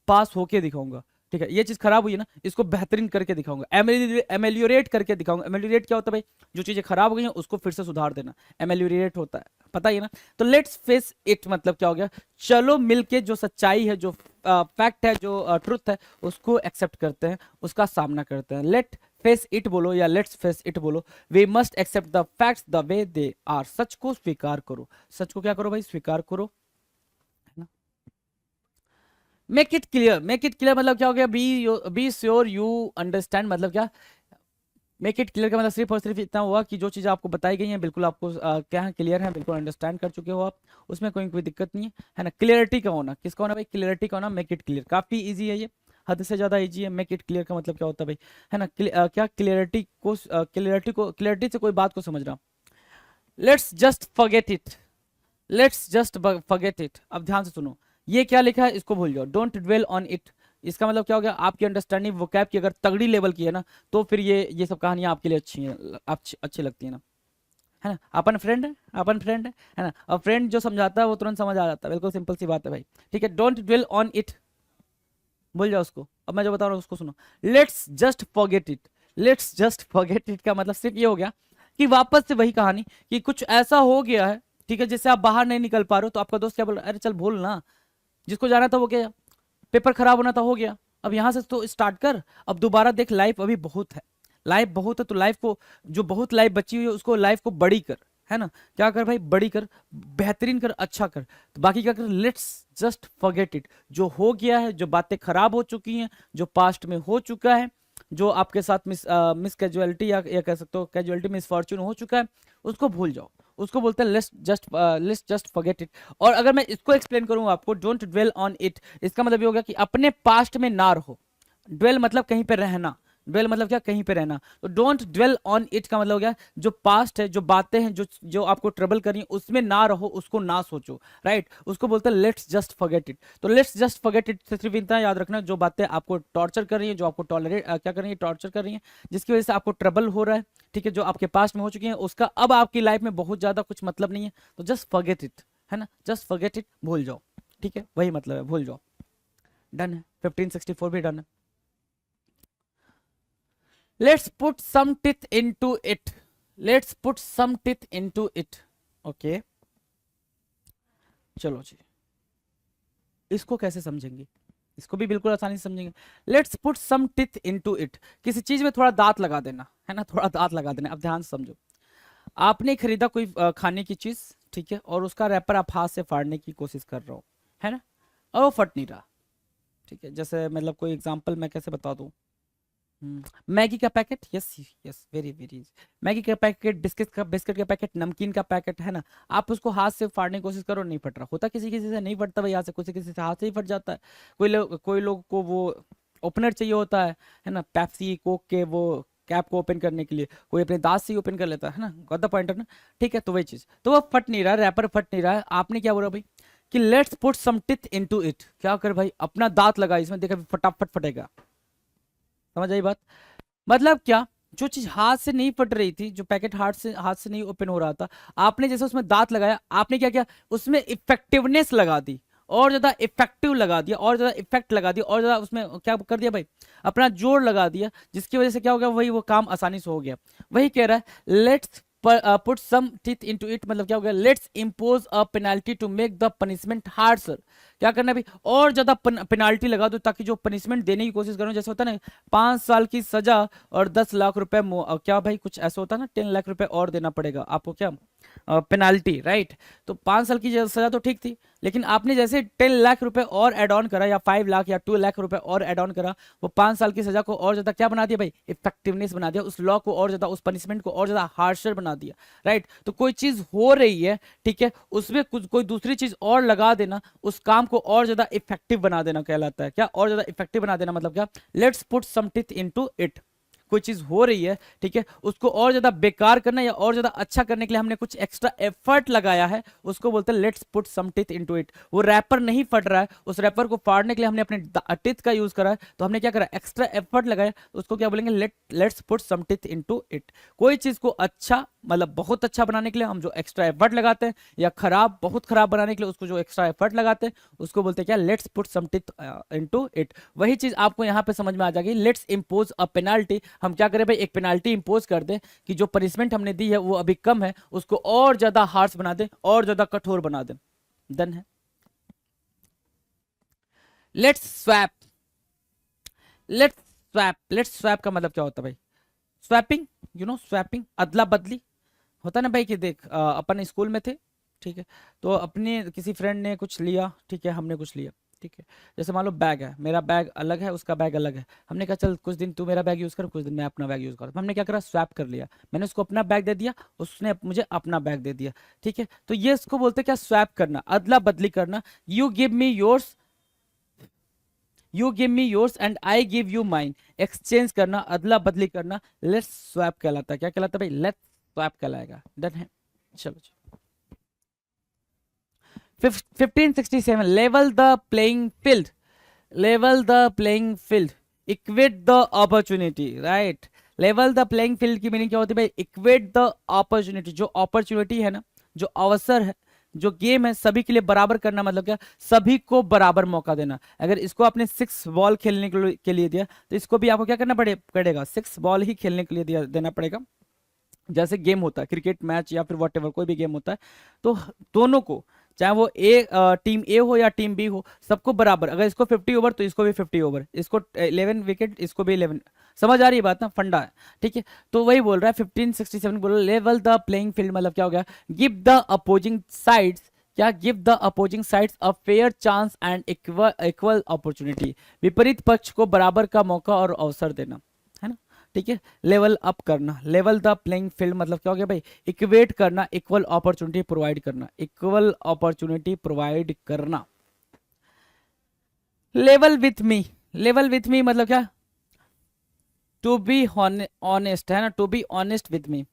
पास होके दिखाऊंगा, ठीक है, ये चीज खराब हुई है ना, इसको बेहतरीन करके दिखाऊंगा, एमेलियोरेट करके दिखाऊंगा। एमेलियोरेट क्या होता है भाई, जो चीजें खराब हो गई हैं उसको फिर से सुधार देना, एमेलियोरेट होता है, पता ही है ना। तो लेट्स फेस इट मतलब क्या हो गया, चलो मिलके जो सच्चाई है, जो फैक्ट है, जो ट्रुथ है, उसको एक्सेप्ट करते हैं, उसका सामना करते हैं। लेट फेस इट बोलो या लेट्स फेस इट बोलो, we must accept the facts the way they are, सच को स्वीकार करो, सच को क्या करो भाई, स्वीकार करो। Make it clear, make it clear मतलब क्या हो गया, बी श्योर यू अंडरस्टैंड, मतलब क्या, मेक इट क्लियर का मतलब सिर्फ और सिर्फ इतना हुआ कि जो चीज़ आपको बताई गई है बिल्कुल आपको क्या है, क्लियर है, बिल्कुल अंडरस्टैंड कर चुके हो आप, उसमें कोई दिक्कत नहीं है ना। क्लियरिटी का होना, किसका होना भाई, क्लियरिटी का होना, मेक इट क्लियर, काफी ईजी है ये, हद से ज्यादा ईजी है। मेक इट क्लियर का मतलब क्या होता है भाई, है ना, क्या क्लियरिटी से कोई बात को समझना। Let's just forget it, let's just forget it, अब ध्यान से सुनो, ये क्या लिखा है इसको भूल जाओ, डोंट ड्वेल ऑन इट, इसका मतलब क्या हो गया, आपकी अंडरस्टैंडिंग वोकैब की अगर तगड़ी लेवल की है ना, तो फिर ये सब कहानियां आपके लिए अच्छी हैं, अच्छी लगती है ना, है ना। अपन फ्रेंड है, अपन फ्रेंड है ना, और फ्रेंड जो समझाता है वो तुरंत समझ आ जाता है, बिल्कुल सिंपल सी बात है भाई, ठीक है। डोंट ड्वेल ऑन इट, भूल जाओ उसको, अब मैं जो बता रहा हूँ उसको सुनो। Let's just forget it, let's just forget it का मतलब सिर्फ ये हो गया कि वापस से वही कहानी कि कुछ ऐसा हो गया है, ठीक है, जिससे आप बाहर नहीं निकल पा रहे हो, तो आपका दोस्त क्या बोल रहा है, अरे चल भूल ना, जिसको जाना था वो गया, पेपर खराब होना था हो गया, अब यहां से तो स्टार्ट कर, अब दोबारा देख, लाइफ अभी बहुत है, लाइफ बहुत है, तो लाइफ को, जो बहुत लाइफ बची हुई है उसको लाइफ को बड़ी कर, है ना, क्या कर भाई, बड़ी कर, बेहतरीन कर, अच्छा कर। तो बाकी क्या कर, लेट्स जस्ट फॉरगेट इट, जो हो गया है, जो बातें खराब हो चुकी हैं, जो पास्ट में हो चुका है, जो आपके साथ मिस कैजुअलिटी या कह सकते हो कैजुअलिटी मिस फॉर्च्यून हो चुका है, उसको भूल जाओ, उसको बोलते हैं लेट्स जस्ट फॉरगेट इट। और अगर मैं इसको एक्सप्लेन करूं आपको, डोंट ड्वेल ऑन इट, इसका मतलब ये होगा कि अपने पास्ट में ना रहो, ड्वेल मतलब कहीं पे रहना, ड्वेल मतलब क्या, कहीं पे रहना, तो डोंट ड्वेल ऑन इट का मतलब हो गया जो पास्ट है, जो बातें हैं, जो आपको ट्रबल कर रही हैं, उसमें ना रहो, उसको ना सोचो, राइट, उसको बोलते हैं लेट्स जस्ट फॉरगेट इट। तो लेट्स जस्ट फॉरगेट इट से सिर्फ इतना याद रखना, जो बातें आपको टॉर्चर कर रही हैं, जो आपको टॉलरेट क्या कर रही है, टॉर्चर कर रही हैं, जिसकी वजह से आपको ट्रबल हो रहा है, ठीक है, जो आपके पास्ट में हो चुकी है, उसका अब आपकी लाइफ में बहुत ज्यादा कुछ मतलब नहीं है, तो जस्ट फॉरगेट इट, है ना, जस्ट फॉरगेट इट, भूल जाओ, ठीक है, वही मतलब है, भूल जाओ, डन है। 1564 भी डन है। Let's put some teeth into it. Let's put some teeth into it. Okay. चलो जी, इसको कैसे समझेंगे, इसको भी बिल्कुल आसानी से समझेंगे। Let's put some teeth into it, किसी चीज में थोड़ा दांत लगा देना, है ना, थोड़ा दांत लगा देना। अब ध्यान से समझो, आपने खरीदा कोई खाने की चीज, ठीक है, और उसका रैपर आप हाथ से फाड़ने की कोशिश कर रहे हो, है ना, और वो फट नहीं रहा, ठीक है। जैसे मतलब कोई एग्जांपल मैं कैसे बता दूं, मैगी का packet, yes yes, very very, Maggi का पैकेट, बिस्किट का पैकेट, नमकीन का पैकेट, है ना, आप उसको हाथ से फाड़ने की कोशिश करो, नहीं फट रहा, होता किसी किसी से नहीं फटता भाई, यहाँ से किसी किसी से हाथ से ही फट जाता है। कोई लोग को वो ओपनर चाहिए होता है ना, पेप्सी कोक के वो कैप को ओपन करने के लिए, कोई अपने दांत से ही ओपन कर लेता है ना, गॉट द पॉइंट है ना, ठीक है। तो वही चीज, तो वो फट नहीं रहा, रैपर फट नहीं रहा है, आपने क्या बोला भाई कि let's put some teeth into it, क्या कर भाई, अपना दांत लगा इसमें, देखा फटाफट फटेगा, समझ आई बात। मतलब क्या, जो चीज हाथ से नहीं फट रही थी, जो पैकेट हाथ से नहीं ओपन हो रहा था, आपने जैसे उसमें दांत लगाया, आपने क्या किया, उसमें इफेक्टिवनेस लगा दी, और ज्यादा इफेक्टिव लगा दिया, और ज्यादा इफेक्ट लगा दिया, और ज्यादा उसमें क्या कर दिया भाई, अपना जोर लगा दिया, जिसकी वजह से क्या हो गया, वही वो काम आसानी से हो गया। वही कह रहा है let's put some teeth into it, मतलब क्या हो गया, let's impose a penalty to make the punishment hard sir. क्या करना है भाई, और ज्यादा पेनाल्टी लगा दो ताकि जो पनिशमेंट देने की कोशिश करो, जैसे होता है ना 5 साल की सजा और 10 लाख रुपए क्या भाई कुछ ऐसा होता है ना, 10 लाख रुपए और देना पड़ेगा आपको, क्या पेनाल्टी, राइट। तो 5 साल की सजा तो ठीक थी, लेकिन आपने जैसे 10 लाख रुपए और एड ऑन करा, या 5 लाख या 2 लाख रुपए और एड ऑन करा, वो 5 साल की सजा को और ज्यादा क्या बना दिया भाई, इफेक्टिवनेस बना दिया, उस लॉ को और ज्यादा, उस पनिशमेंट को और ज्यादा हार्शर बना दिया, राइट। तो कोई चीज हो रही है, ठीक है, उसमें कुछ कोई दूसरी चीज और लगा देना, उस काम को और ज्यादा इफेक्टिव बना देना कहलाता है। क्या और ज्यादा इफेक्टिव बना देना मतलब क्या, let's put some teeth into it. कोई चीज हो रही है, ठीक है, उसको और ज्यादा बेकार करना या और ज्यादा अच्छा करने के लिए हमने कुछ एक्स्ट्रा एफर्ट लगाया है, उसको बोलते हैं let's put some teeth into it. वो रैपर नहीं फट रहा है, उस रैपर को फाड़ने के लिए हमने अपने टीथ का यूज करा है, तो हमने क्या करा, एक्स्ट्रा एफर्ट लगाया, उसको क्या बोलेंगे, let's put some teeth into it. कोई चीज को अच्छा मतलब बहुत अच्छा बनाने के लिए हम जो एक्स्ट्रा एफर्ट लगाते हैं, या खराब बहुत खराब बनाने के लिए उसको जो एक्स्ट्रा एफर्ट लगाते हैं, उसको बोलते हैं क्या, let's put some teeth into it. वही चीज आपको यहाँ पे समझ में आ जाएगी, लेट्स इंपोज अ पेनाल्टी। हम क्या करें भाई, एक पेनाल्टी इंपोज कर दे कि जो पनिशमेंट हमने दी है वो अभी कम है, उसको और ज्यादा हार्श बना दे, और ज्यादा कठोर बना दे। डन है। Let's swap. लेट्स स्वैप का मतलब क्या होता है भाई, स्वैपिंग, यू नो स्वैपिंग, अदला बदली होता है ना भाई। कि देख अपन स्कूल में थे, ठीक है, तो अपने किसी फ्रेंड ने कुछ लिया, ठीक है, हमने कुछ लिया, ठीक है। जैसे मान लो बैग है, मेरा बैग अलग है, उसका बैग अलग है, हमने कहा चल कुछ दिन तू मेरा बैग यूज कर, कुछ दिन मैं अपना बैग यूज कर, हमने क्या करा, स्वैप कर लिया। मैंने उसको अपना बैग दे दिया, उसने मुझे अपना बैग दे दिया, ठीक है। तो ये इसको बोलते हैं क्या, स्वैप करना, अदला बदली करना। You give me yours, you give me yours and I give you mine, exchange करना, अदला बदली करना, लेट्स स्वैप कहलाता है। क्या कहलाता है भाई, लेट्स स्वैप कहलाएगा। डन है, चलो जी। 1567, level the playing field, level the playing field, equate the opportunity, right. Level the playing field की मीनिंग क्या होती है भाई, इक्वेट द अपॉर्चुनिटी, जो अपॉर्चुनिटी है ना, जो अवसर है, जो गेम है, सभी के लिए बराबर करना, मतलब क्या, सभी को बराबर मौका देना। अगर इसको आपने 6 बॉल खेलने के लिए दिया, तो इसको भी आपको क्या करना पड़ेगा, 6 बॉल ही खेलने के लिए देना पड़ेगा। जैसे गेम होता है क्रिकेट मैच या फिर वॉट एवर, कोई भी गेम होता है, तो दोनों को, चाहे वो टीम ए हो या टीम बी हो, सबको बराबर, अगर इसको 50 ओवर तो इसको भी 50 ओवर, इसको 11 विकेट, इसको भी 11। समझ आ रही है बात ना, फंडा है, ठीक है। तो वही बोल रहा है 1567, बोल रहा है लेवल द प्लेइंग फील्ड, मतलब क्या हो गया, गिव द अपोजिंग साइड्स, क्या, give the opposing sides a fair chance and equal opportunity, विपरीत पक्ष को बराबर का मौका और अवसर देना, है ना, ठीक है। लेवल अप करना, लेवल द प्लेइंग फील्ड मतलब क्या हो गया भाई, इक्वेट करना, इक्वल अपॉर्चुनिटी प्रोवाइड करना, इक्वल अपॉर्चुनिटी प्रोवाइड करना। Level with me, level with me मतलब क्या, टू बी ऑनेस्ट, है ना, to be honest with me,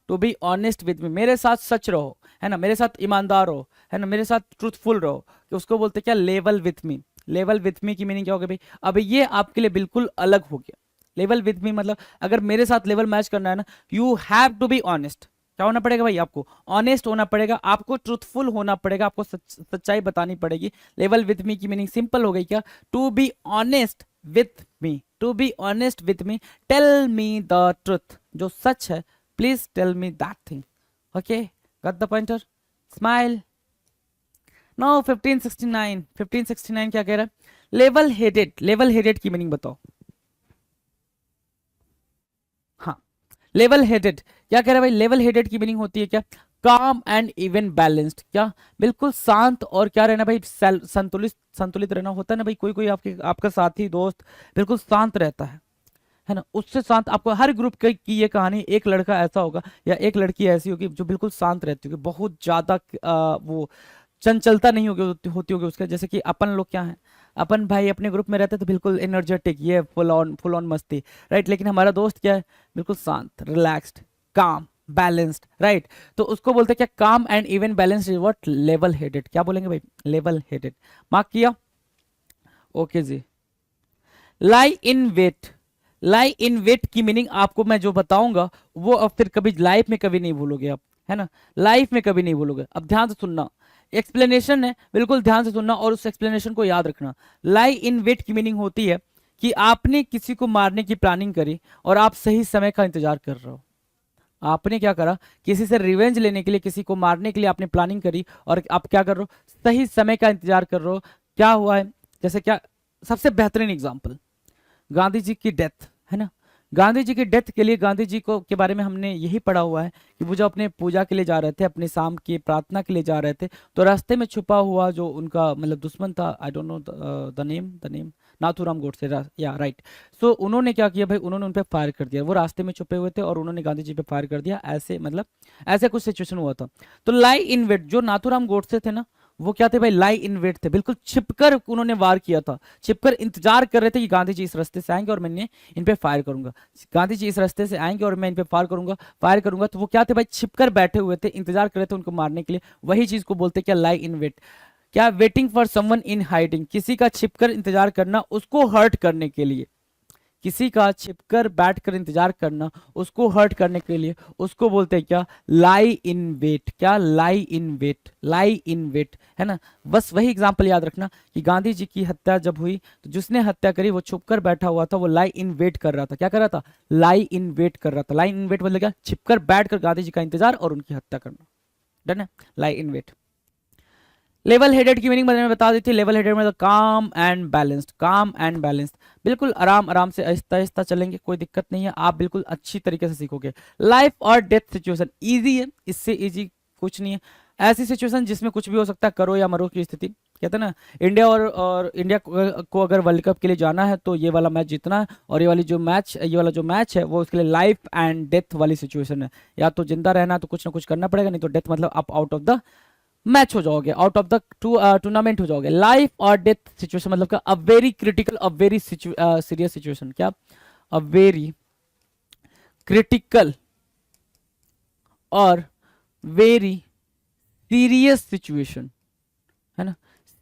to be honest with me, मेरे साथ सच रहो, है ना, मेरे साथ ईमानदार रहो, है ना, मेरे साथ ट्रूथफुल रहो, कि उसको बोलते क्या, level with me. Level with मी की मीनिंग क्या हो गया भाई, अब ये आपके लिए बिल्कुल अलग हो गया। लेवल विथ मी मतलब अगर मेरे साथ लेवल मैच करना है ना, you have to be honest. क्या होना पड़ेगा भाई, आपको ऑनेस्ट होना पड़ेगा, आपको ट्रूथफुल होना पड़ेगा, आपको सच्चाई बतानी पड़ेगी। लेवल विथ मी की मीनिंग सिंपल हो गई, क्या, to be honest with me, to be honest with me, tell me the truth, जो सच है please tell me that thing. Okay, got the pointer, smile. Now 1569 क्या कह रहा है, लेवल हेडेड, लेवल हेडेड की मीनिंग बताओ। हाँ, लेवल हेडेड क्या कह रहा है भाई, लेवल हेडेड की मीनिंग होती है क्या, काम एंड इवन बैलेंस्ड, क्या बिल्कुल शांत और क्या रहना भाई, संतुलित, संतुलित रहना होता है ना भाई। कोई कोई आपका साथी दोस्त बिल्कुल शांत रहता है ना, उससे शांत आपको हर ग्रुप की ये कहानी, एक लड़का ऐसा होगा या एक लड़की ऐसी होगी जो बिल्कुल शांत रहती होगी, बहुत ज्यादा वो चंचलता नहीं होगी, होती होगी उसके। जैसे कि अपन लोग क्या है, अपन भाई अपने ग्रुप में रहते तो बिल्कुल एनर्जेटिक, ये फुल ऑन मस्ती, राइट। लेकिन हमारा दोस्त क्या है, बिल्कुल शांत, रिलैक्स्ड, काम, बैलेंस्ड, राइट। तो उसको बोलते क्या, काम and even balanced is what, level headed. क्या बोलेंगे भाई, लेवल हेडेड। मार्क किया, ओके जी। लाई इन वेट, लाई इन वेट की मीनिंग आपको मैं जो बताऊंगा वो अब फिर कभी लाइफ में कभी नहीं भूलोगे आप, है ना, लाइफ में कभी नहीं भूलोगे। अब ध्यान से सुनना, एक्सप्लेनेशन है, बिल्कुल ध्यान से सुनना और उस एक्सप्लेनेशन को याद रखना। लाई इन वेट की मीनिंग होती है कि आपने किसी को मारने की प्लानिंग करी और आप सही समय का इंतजार कर रहे हो। आपने क्या करा, किसी से रिवेंज लेने के लिए, किसी को मारने के लिए आपने प्लानिंग करी और आप क्या कर रहे हो, सही समय का इंतजार कर रहे हो। क्या हुआ है, जैसे क्या, सबसे बेहतरीन एग्जाम्पल गांधी जी की डेथ है ना। गांधी जी की डेथ के लिए गांधी जी को के बारे में हमने यही पढ़ा हुआ है कि वो जो अपने पूजा के लिए जा रहे थे, अपने शाम की प्रार्थना के लिए जा रहे थे, तो रास्ते में छुपा हुआ जो उनका मतलब दुश्मन था, I don't know the name, Nathuram Godse, या राइट। सो उन्होंने क्या किया भाई, उन्होंने उन पे फायर कर दिया। वो रास्ते में छुपे हुए थे और उन्होंने गांधी जी पे फायर कर दिया। ऐसे मतलब ऐसे कुछ सिचुएशन हुआ था। तो लाई इन वेट, जो नाथूराम गोडसे थे ना, वो क्या थे भाई, लाई इन वेट थे, बिल्कुल छिपकर उन्होंने वार किया था। छिपकर इंतजार कर रहे थे कि गांधी जी इस रास्ते से आएंगे और मैंने इन पे फायर करूंगा, गांधी जी इस रास्ते से आएंगे और मैं इन पे फायर करूंगा। तो वो क्या थे भाई, छिपकर बैठे हुए थे, इंतजार कर रहे थे उनको मारने के लिए। वही चीज को बोलते क्या, लाई इन वेट। क्या, waiting for someone in hiding, किसी का छिपकर इंतजार करना उसको हर्ट करने के लिए। किसी का छिपकर बैठकर इंतजार करना उसको हर्ट करने के लिए, उसको बोलते हैं क्या, लाई इन वेट। क्या, लाई इन वेट, लाई इन वेट, है ना। बस वही एग्जांपल याद रखना कि गांधी जी की हत्या जब हुई तो जिसने हत्या करी वो छुपकर बैठा हुआ था, वो लाई इन वेट कर रहा था। क्या कर रहा था, लाई इन वेट कर रहा था। लाई इन वेट मतलब क्या, छिपकर बैठकर गांधी जी का इंतजार और उनकी हत्या करना। डन है, लाई इन वेट। लेवल हेडेड की मीनिंग मैंने बता दी थी। लेवल हेडेड मतलब काम एंड बैलेंस्ड, काम एंड बैलेंस्ड, बिल्कुल आराम आराम से आहिस्ता आहिस्ता चलेंगे, कोई दिक्कत नहीं है, आप बिल्कुल अच्छी तरीके से सीखोगे। लाइफ और डेथ सिचुएशन इजी है, इससे इजी कुछ नहीं है। ऐसी सिचुएशन जिसमें कुछ भी हो सकता है, करो या मरो की स्थिति। कहते हैं ना, इंडिया और इंडिया को अगर वर्ल्ड कप के लिए जाना है तो ये वाला मैच जीतना है, और ये वाला जो मैच है वो उसके लिए लाइफ एंड डेथ वाली सिचुएशन है। या तो जिंदा रहना तो कुछ ना कुछ करना पड़ेगा, नहीं तो डेथ मतलब आप आउट ऑफ द मैच हो जाओगे, आउट ऑफ द टूर्नामेंट हो जाओगे। लाइफ और डेथ सिचुएशन मतलब क्या, a very critical, a very serious situation. क्या, अ वेरी क्रिटिकल और वेरी सीरियस सिचुएशन, है ना।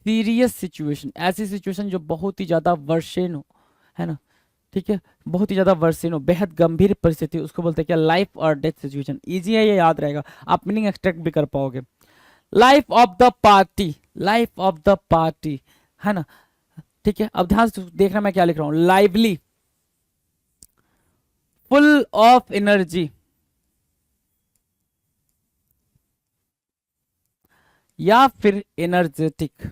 सीरियस सिचुएशन, ऐसी सिचुएशन जो बहुत ही ज्यादा वर्षीन हो, है ना, ठीक है, बहुत ही ज्यादा वर्षीन हो, बेहद गंभीर परिस्थिति, उसको बोलते हैं क्या, लाइफ और डेथ सिचुएशन। इजी है, ये याद रहेगा, आप मीनिंग एक्सट्रैक्ट भी कर पाओगे। Life of the party, life of the party, है ना, ठीक है। अब ध्यान से देखना मैं क्या लिख रहा हूं, लाइवली, फुल ऑफ एनर्जी, या फिर एनर्जेटिक।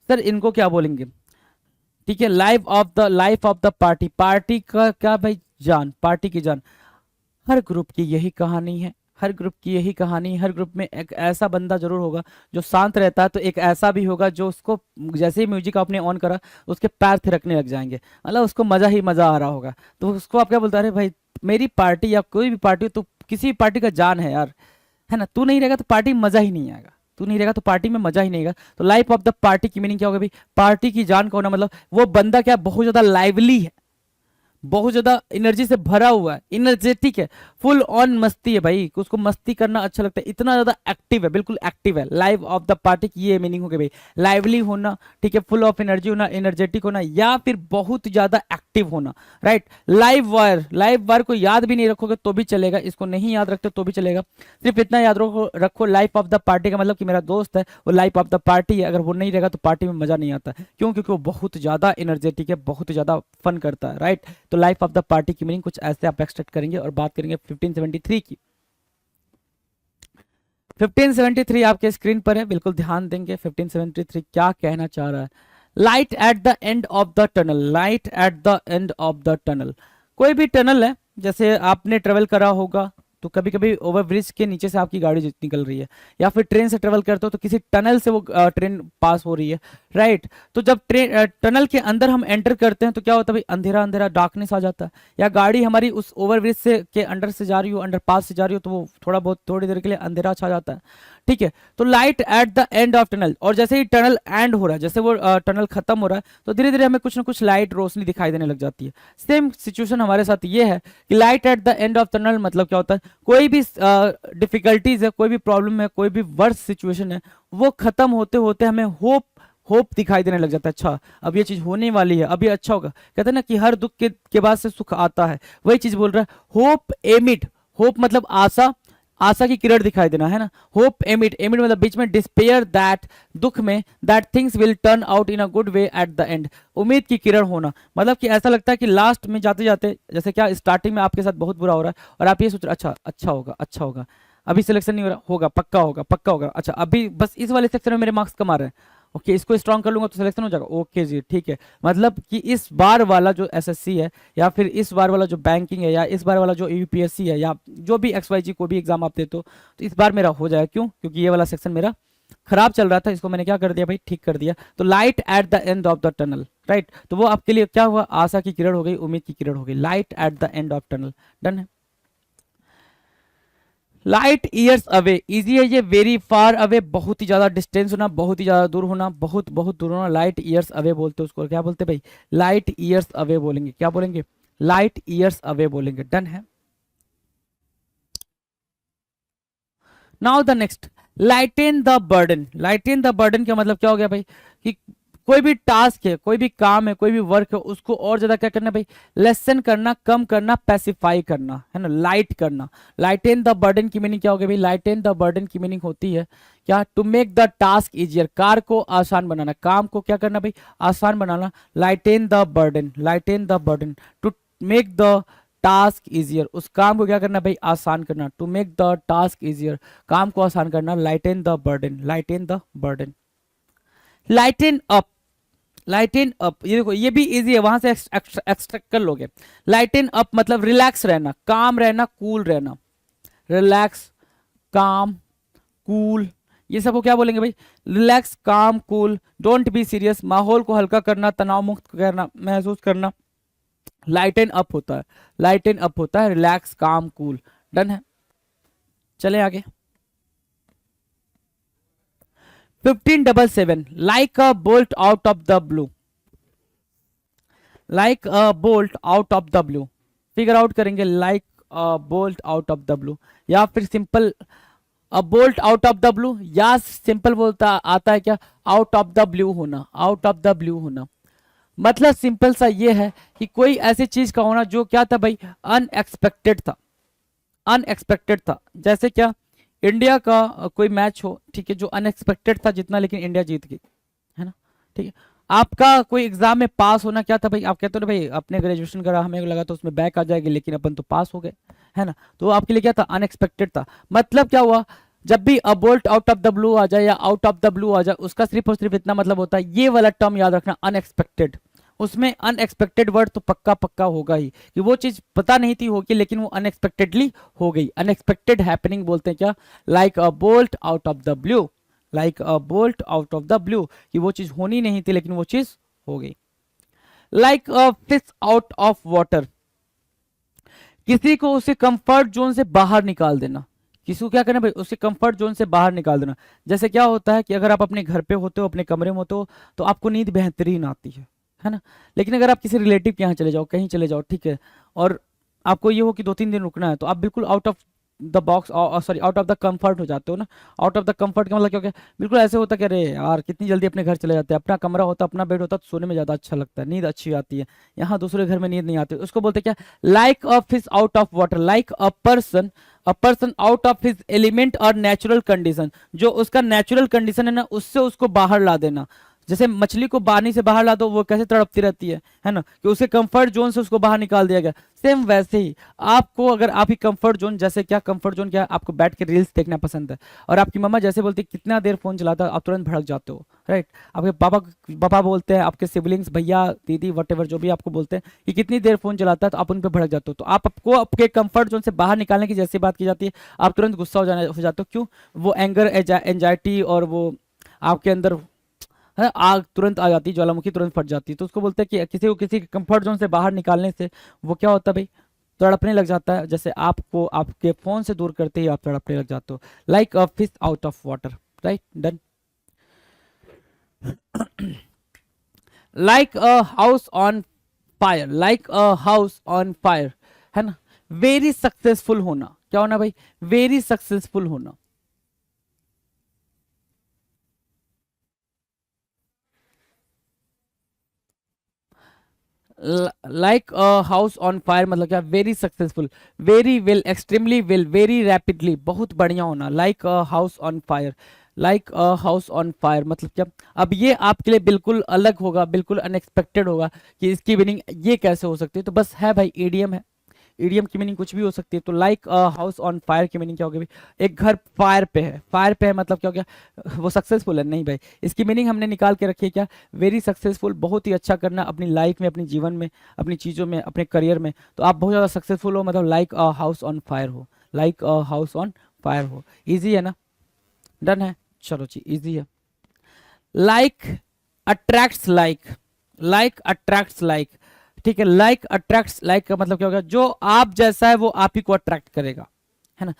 सर इनको क्या बोलेंगे, ठीक है। Life of the party, party का क्या भाई, जान, पार्टी की जान। हर ग्रुप की यही कहानी है, हर ग्रुप की यही कहानी। हर ग्रुप में एक ऐसा बंदा जरूर होगा जो शांत रहता है, तो एक ऐसा भी होगा जो उसको जैसे ही म्यूजिक आपने ऑन करा उसके पैर थिरकने लग जाएंगे, मतलब उसको मजा ही मजा आ रहा होगा। तो उसको आप क्या बोलते हैं, अरे भाई मेरी पार्टी या कोई भी पार्टी, तो किसी भी पार्टी का जान है यार, है ना। तू नहीं रहेगा तो पार्टी में मजा ही नहीं आएगा, तू नहीं रहेगा तो पार्टी में मजा ही नहीं आएगा। तो लाइफ ऑफ द पार्टी की मीनिंग क्या होगा भाई, पार्टी की जान का होना, मतलब वो बंदा क्या बहुत ज्यादा लाइवली है, बहुत ज्यादा एनर्जी से भरा हुआ है, एनर्जेटिक है, फुल ऑन मस्ती है भाई, उसको मस्ती करना अच्छा लगता है, इतना ज्यादा एक्टिव है, बिल्कुल एक्टिव है। लाइफ ऑफ द पार्टी की ये मीनिंग हो गई भाई, लाइवली होना, ठीक है, फुल ऑफ एनर्जी होना, एनर्जेटिक होना, या फिर बहुत ज्यादा एक्टिव होना, राइट। लाइव वायर को याद भी नहीं रखोगे तो भी चलेगा, इसको नहीं याद रखते तो भी चलेगा, सिर्फ इतना याद रखो लाइफ ऑफ द पार्टी का मतलब कि मेरा दोस्त है वो लाइफ ऑफ द पार्टी है, अगर वो नहीं रहेगा तो पार्टी में मजा नहीं आता। क्यों, क्योंकि वो बहुत ज्यादा एनर्जेटिक है, बहुत ज्यादा फन करता है, राइट। तो लाइफ ऑफ द पार्टी की मीनिंग कुछ ऐसे आप एक्सट्रैक्ट करेंगे। और बात करेंगे 1573 की। 1573 आपके स्क्रीन पर है, बिल्कुल ध्यान देंगे 1573 क्या कहना चाह रहा है। Light at the end of the tunnel, light at the end of the tunnel, कोई भी टनल है, जैसे आपने ट्रेवल करा होगा तो कभी कभी ओवरब्रिज के नीचे से आपकी गाड़ी निकल रही है, या फिर ट्रेन से ट्रेवल करते हो तो किसी टनल से वो ट्रेन पास हो रही है, राइट। तो जब ट्रेन टनल के अंदर हम एंटर करते हैं तो क्या होता है भाई, अंधेरा अंधेरा, डार्कनेस आ जाता है, या गाड़ी हमारी उस ओवरब्रिज से के अंडर से जा रही हो, अंडर पास से जा रही हो, तो वो थोड़ी देर के लिए अंधेरा छा जाता है, ठीक है। तो light at the end of tunnel, और जैसे ही टनल एंड हो रहा है, जैसे वो टनल खत्म हो रहा है, तो धीरे धीरे हमें कुछ ना कुछ लाइट, रोशनी दिखाई देने लग जाती है। सेम सिचुएशन हमारे साथ ये है कि light at the end of tunnel मतलब क्या होता है, कोई भी डिफिकल्टीज है, कोई भी प्रॉब्लम है, कोई भी वर्स्ट सिचुएशन है, वो खत्म होते होते हमें होप दिखाई देने लग जाता है। अच्छा अब ये चीज होने वाली है, अब ये अच्छा होगा। कहते हैं ना कि हर दुख के बाद से सुख आता है, वही चीज बोल रहा है। होप एमिड, होप मतलब आशा, आशा की किरण दिखाई देना, है ना। होप एमिट, एमिट मतलब बीच में, डिस्पेयर दैट, दुख में, that things will turn out in a good way at the end, उम्मीद की किरण होना, मतलब कि ऐसा लगता है कि लास्ट में जाते जाते, जैसे क्या स्टार्टिंग में आपके साथ बहुत बुरा हो रहा है और आप ये सोच रहे अच्छा अच्छा होगा, अच्छा होगा, अभी सिलेक्शन नहीं हो रहा, होगा, पक्का होगा, पक्का होगा, अच्छा अभी बस इस वाले सेक्शन में मेरे मार्क्स कम आ रहे हैं, ओके इसको स्ट्रॉन्ग कर लूंगा तो सिलेक्शन हो जाएगा, ओके जी ठीक है। मतलब कि इस बार वाला जो एसएससी है, या फिर इस बार वाला जो बैंकिंग है, या इस बार वाला जो यूपीएससी है, या जो भी एक्स वाई जी कोई भी एग्जाम आप देते हो, तो इस बार मेरा हो जाएगा, क्यों, क्योंकि ये वाला सेक्शन मेरा खराब चल रहा था, इसको मैंने क्या कर दिया भाई, ठीक कर दिया। तो light at the end of the tunnel, right, तो वो आपके लिए क्या हुआ, आशा की किरण हो गई, उम्मीद की किरण हो गई, light at the end of tunnel, done है। लाइट ईयर्स अवे, इजी है ये, वेरी फार अवे, बहुत ही ज्यादा डिस्टेंस होना, बहुत ही ज्यादा दूर होना, बहुत बहुत दूर होना, लाइट ईयर्स अवे बोलते हैं उसको, क्या बोलते हैं भाई, लाइट ईयर्स अवे बोलेंगे, क्या बोलेंगे, लाइट ईयर्स अवे बोलेंगे, डन है। Now the next, lighten the burden, lighten the burden का मतलब क्या हो गया भाई, कि कोई भी टास्क है, कोई भी काम है, कोई भी वर्क है, उसको और ज्यादा क्या करना भाई, लेसन करना, कम करना, पैसिफाई करना, है ना, लाइट करना। लाइटेन द बर्डन की मीनिंग क्या हो गई भाई, लाइटेन द बर्डन की मीनिंग होती है क्या, to make the task easier, कार को आसान बनाना, काम को क्या करना भाई, आसान बनाना, lighten the burden, lighten the burden, to make the task easier, उस काम को क्या करना भाई, आसान करना, to make the task easier, काम को आसान करना, lighten the burden, lighten the burden. लाइटेन up, लाइटेन up, ये देखो ये भी इजी है, वहां से एक्सट्रैक्ट कर लोगे। लाइटेन अप मतलब रिलैक्स रहना, काम रहना, कूल रहना, रिलैक्स, काम, कूल, ये सबको क्या बोलेंगे भाई, रिलैक्स, काम, कूल, डोंट बी सीरियस, माहौल को हल्का करना, तनाव मुक्त करना, महसूस करना, लाइटेन अप होता है, लाइटेन अप होता है, रिलैक्स, काम, कूल, डन है। चले आगे, 1577, like a bolt out of the blue, like a bolt out of the blue, figure out करेंगे, like a bolt out of the blue, या फिर simple a bolt out of the blue, या simple बोलता आता है क्या, out of the blue होना, out of the blue होना, मतलब सिंपल सा ये है कि कोई ऐसी चीज का होना जो क्या था भाई, अनएक्सपेक्टेड था, अनएक्सपेक्टेड था, जैसे क्या, इंडिया का कोई मैच हो, ठीक है, जो अनएक्सपेक्टेड था जितना, लेकिन इंडिया जीत गई, है ना, ठीक है। आपका कोई एग्जाम में पास होना क्या था भाई, आप कहते हो ना भाई अपने ग्रेजुएशन करा, हमें लगा तो उसमें बैक आ जाएगी, लेकिन अपन तो पास हो गए, है ना, तो आपके लिए क्या था, अनएक्सपेक्टेड था। मतलब क्या हुआ, जब भी a bolt out of the blue आ जाए या आउट ऑफ द ब्लू आ जाए, उसका सिर्फ और सिर्फ इतना मतलब होता है, ये वाला टर्म याद रखना, अनएक्सपेक्टेड, उसमें अनएक्सपेक्टेड वर्ड तो पक्का पक्का होगा ही, कि वो चीज पता नहीं थी होगी, लेकिन वो अनएक्सपेक्टेडली हो गई, अनएक्सपेक्टेड हैपनिंग बोलते हैं क्या, like a bolt out of the blue, like a bolt out of the blue, कि वो चीज होनी नहीं थी लेकिन वो चीज हो गई। Like a fish out of water, किसी को उसके कंफर्ट जोन से बाहर निकाल देना, किसी को क्या करना भाई, उसके कंफर्ट जोन से बाहर निकाल देना। जैसे क्या होता है कि अगर आप अपने घर पे होते हो, अपने कमरे में होते हो, तो आपको नींद बेहतरीन आती है ना, लेकिन अगर आप किसी रिलेटिव के यहाँ चले जाओ, कहीं चले जाओ, ठीक है, और आपको ये हो कि 2-3 दिन रुकना है, तो आप बिल्कुल out of the box, sorry out of the comfort हो जाते हो ना। आउट ऑफ द कंफर्ट का मतलब क्या हो गया, बिल्कुल ऐसे होता कि अरे यार कितनी जल्दी अपने घर चले जाते हैं, अपना कमरा होता, अपना बेड होता, तो सोने में ज़्यादा अच्छा लगता है, नींद अच्छी आती है, यहाँ दूसरे घर में नींद नहीं आती, उसको बोलते क्या, like a fish out of water, like a person out of his element और नेचुरल कंडीशन, जो उसका नेचुरल कंडीशन है ना, उससे उसको बाहर ला देना। जैसे मछली को पानी से बाहर ला दो, वो कैसे तड़पती रहती है ना, कि उसके कंफर्ट जोन से उसको बाहर निकाल दिया गया, सेम वैसे ही आपको, अगर आप ही कंफर्ट जोन, जैसे क्या कंफर्ट जोन क्या है, आपको बैठ के रील्स देखना पसंद है, और आपकी मम्मा जैसे बोलती है कितना देर फोन चलाता है, आप तुरंत भड़क जाते हो, राइट। आपके पापा पापा बोलते हैं, आपके सिबलिंग्स, भैया दीदी वटेवर जो भी आपको बोलते हैं कि कितनी देर फोन चलाता है, तो आप उन पर भड़क जाते हो, तो आपको आपके कंफर्ट जोन से बाहर निकालने की जैसी बात की जाती है, आप तुरंत गुस्सा हो जाते हो, क्यों, वो एंगर, एंजाइटी, और वो आपके अंदर है आग तुरंत आ जाती है, ज्वालामुखी तुरंत फट जाती है, तो उसको बोलते हैं कि किसी को किसी कंफर्ट जोन से बाहर निकालने से वो क्या होता है भाई, तड़पने लग जाता है, जैसे आपको आपके फोन से दूर करते ही आप तड़पने लग जाते हो, like a fish out of water, right, done. Like a house on fire, like a house on fire, है ना, वेरी सक्सेसफुल होना, क्या होना भाई, वेरी सक्सेसफुल होना, like a house on fire मतलब क्या, very successful, very well, extremely well, very rapidly, बहुत बढ़िया होना, like a house on fire, like a house on fire मतलब क्या। अब ये आपके लिए बिल्कुल अलग होगा, बिल्कुल अनएक्सपेक्टेड होगा कि इसकी मीनिंग ये कैसे हो सकती है, तो बस है भाई, ईडीएम है। ईडीएम की मीनिंग कुछ भी हो सकती है। तो लाइक हाउस ऑन फायर की मीनिंग क्या होगी भाई, एक घर फायर पे है, फायर पे है मतलब क्या हो गया, वो सक्सेसफुल है नहीं भाई। इसकी मीनिंग हमने निकाल के रखी है क्या, वेरी सक्सेसफुल, बहुत ही अच्छा करना अपनी लाइफ में, अपने जीवन में, अपनी चीज़ों में, अपने करियर में। तो आप बहुत ज़्यादा सक्सेसफुल हो मतलब like a house on fire हो, like a house on fire हो। ईजी है ना, डन है, चलो जी इजी है। Like attracts like, like attracts like, ठीक है, लाइक अट्रैक्ट्स लाइक का मतलब क्या होगा, जो आप जैसा है वो आप ही को अट्रैक्ट करेगा, है ना।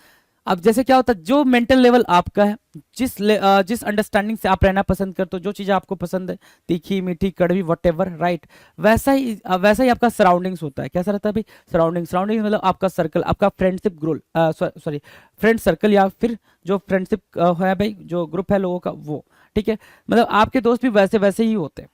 अब जैसे क्या होता है, जो मेंटल लेवल आपका है, जिस अंडरस्टैंडिंग से आप रहना पसंद करते हो, जो चीज़ें आपको पसंद है, तीखी मीठी कड़वी वटेवर, राइट, वैसा ही आपका सराउंडिंग्स होता है। कैसा रहता है भाई, सराउंडिंग मतलब आपका सर्कल, आपका friendship group, sorry friend circle, या फिर जो फ्रेंडशिप है भाई, जो ग्रुप है लोगों का वो, ठीक है, मतलब आपके दोस्त भी वैसे वैसे ही होते हैं।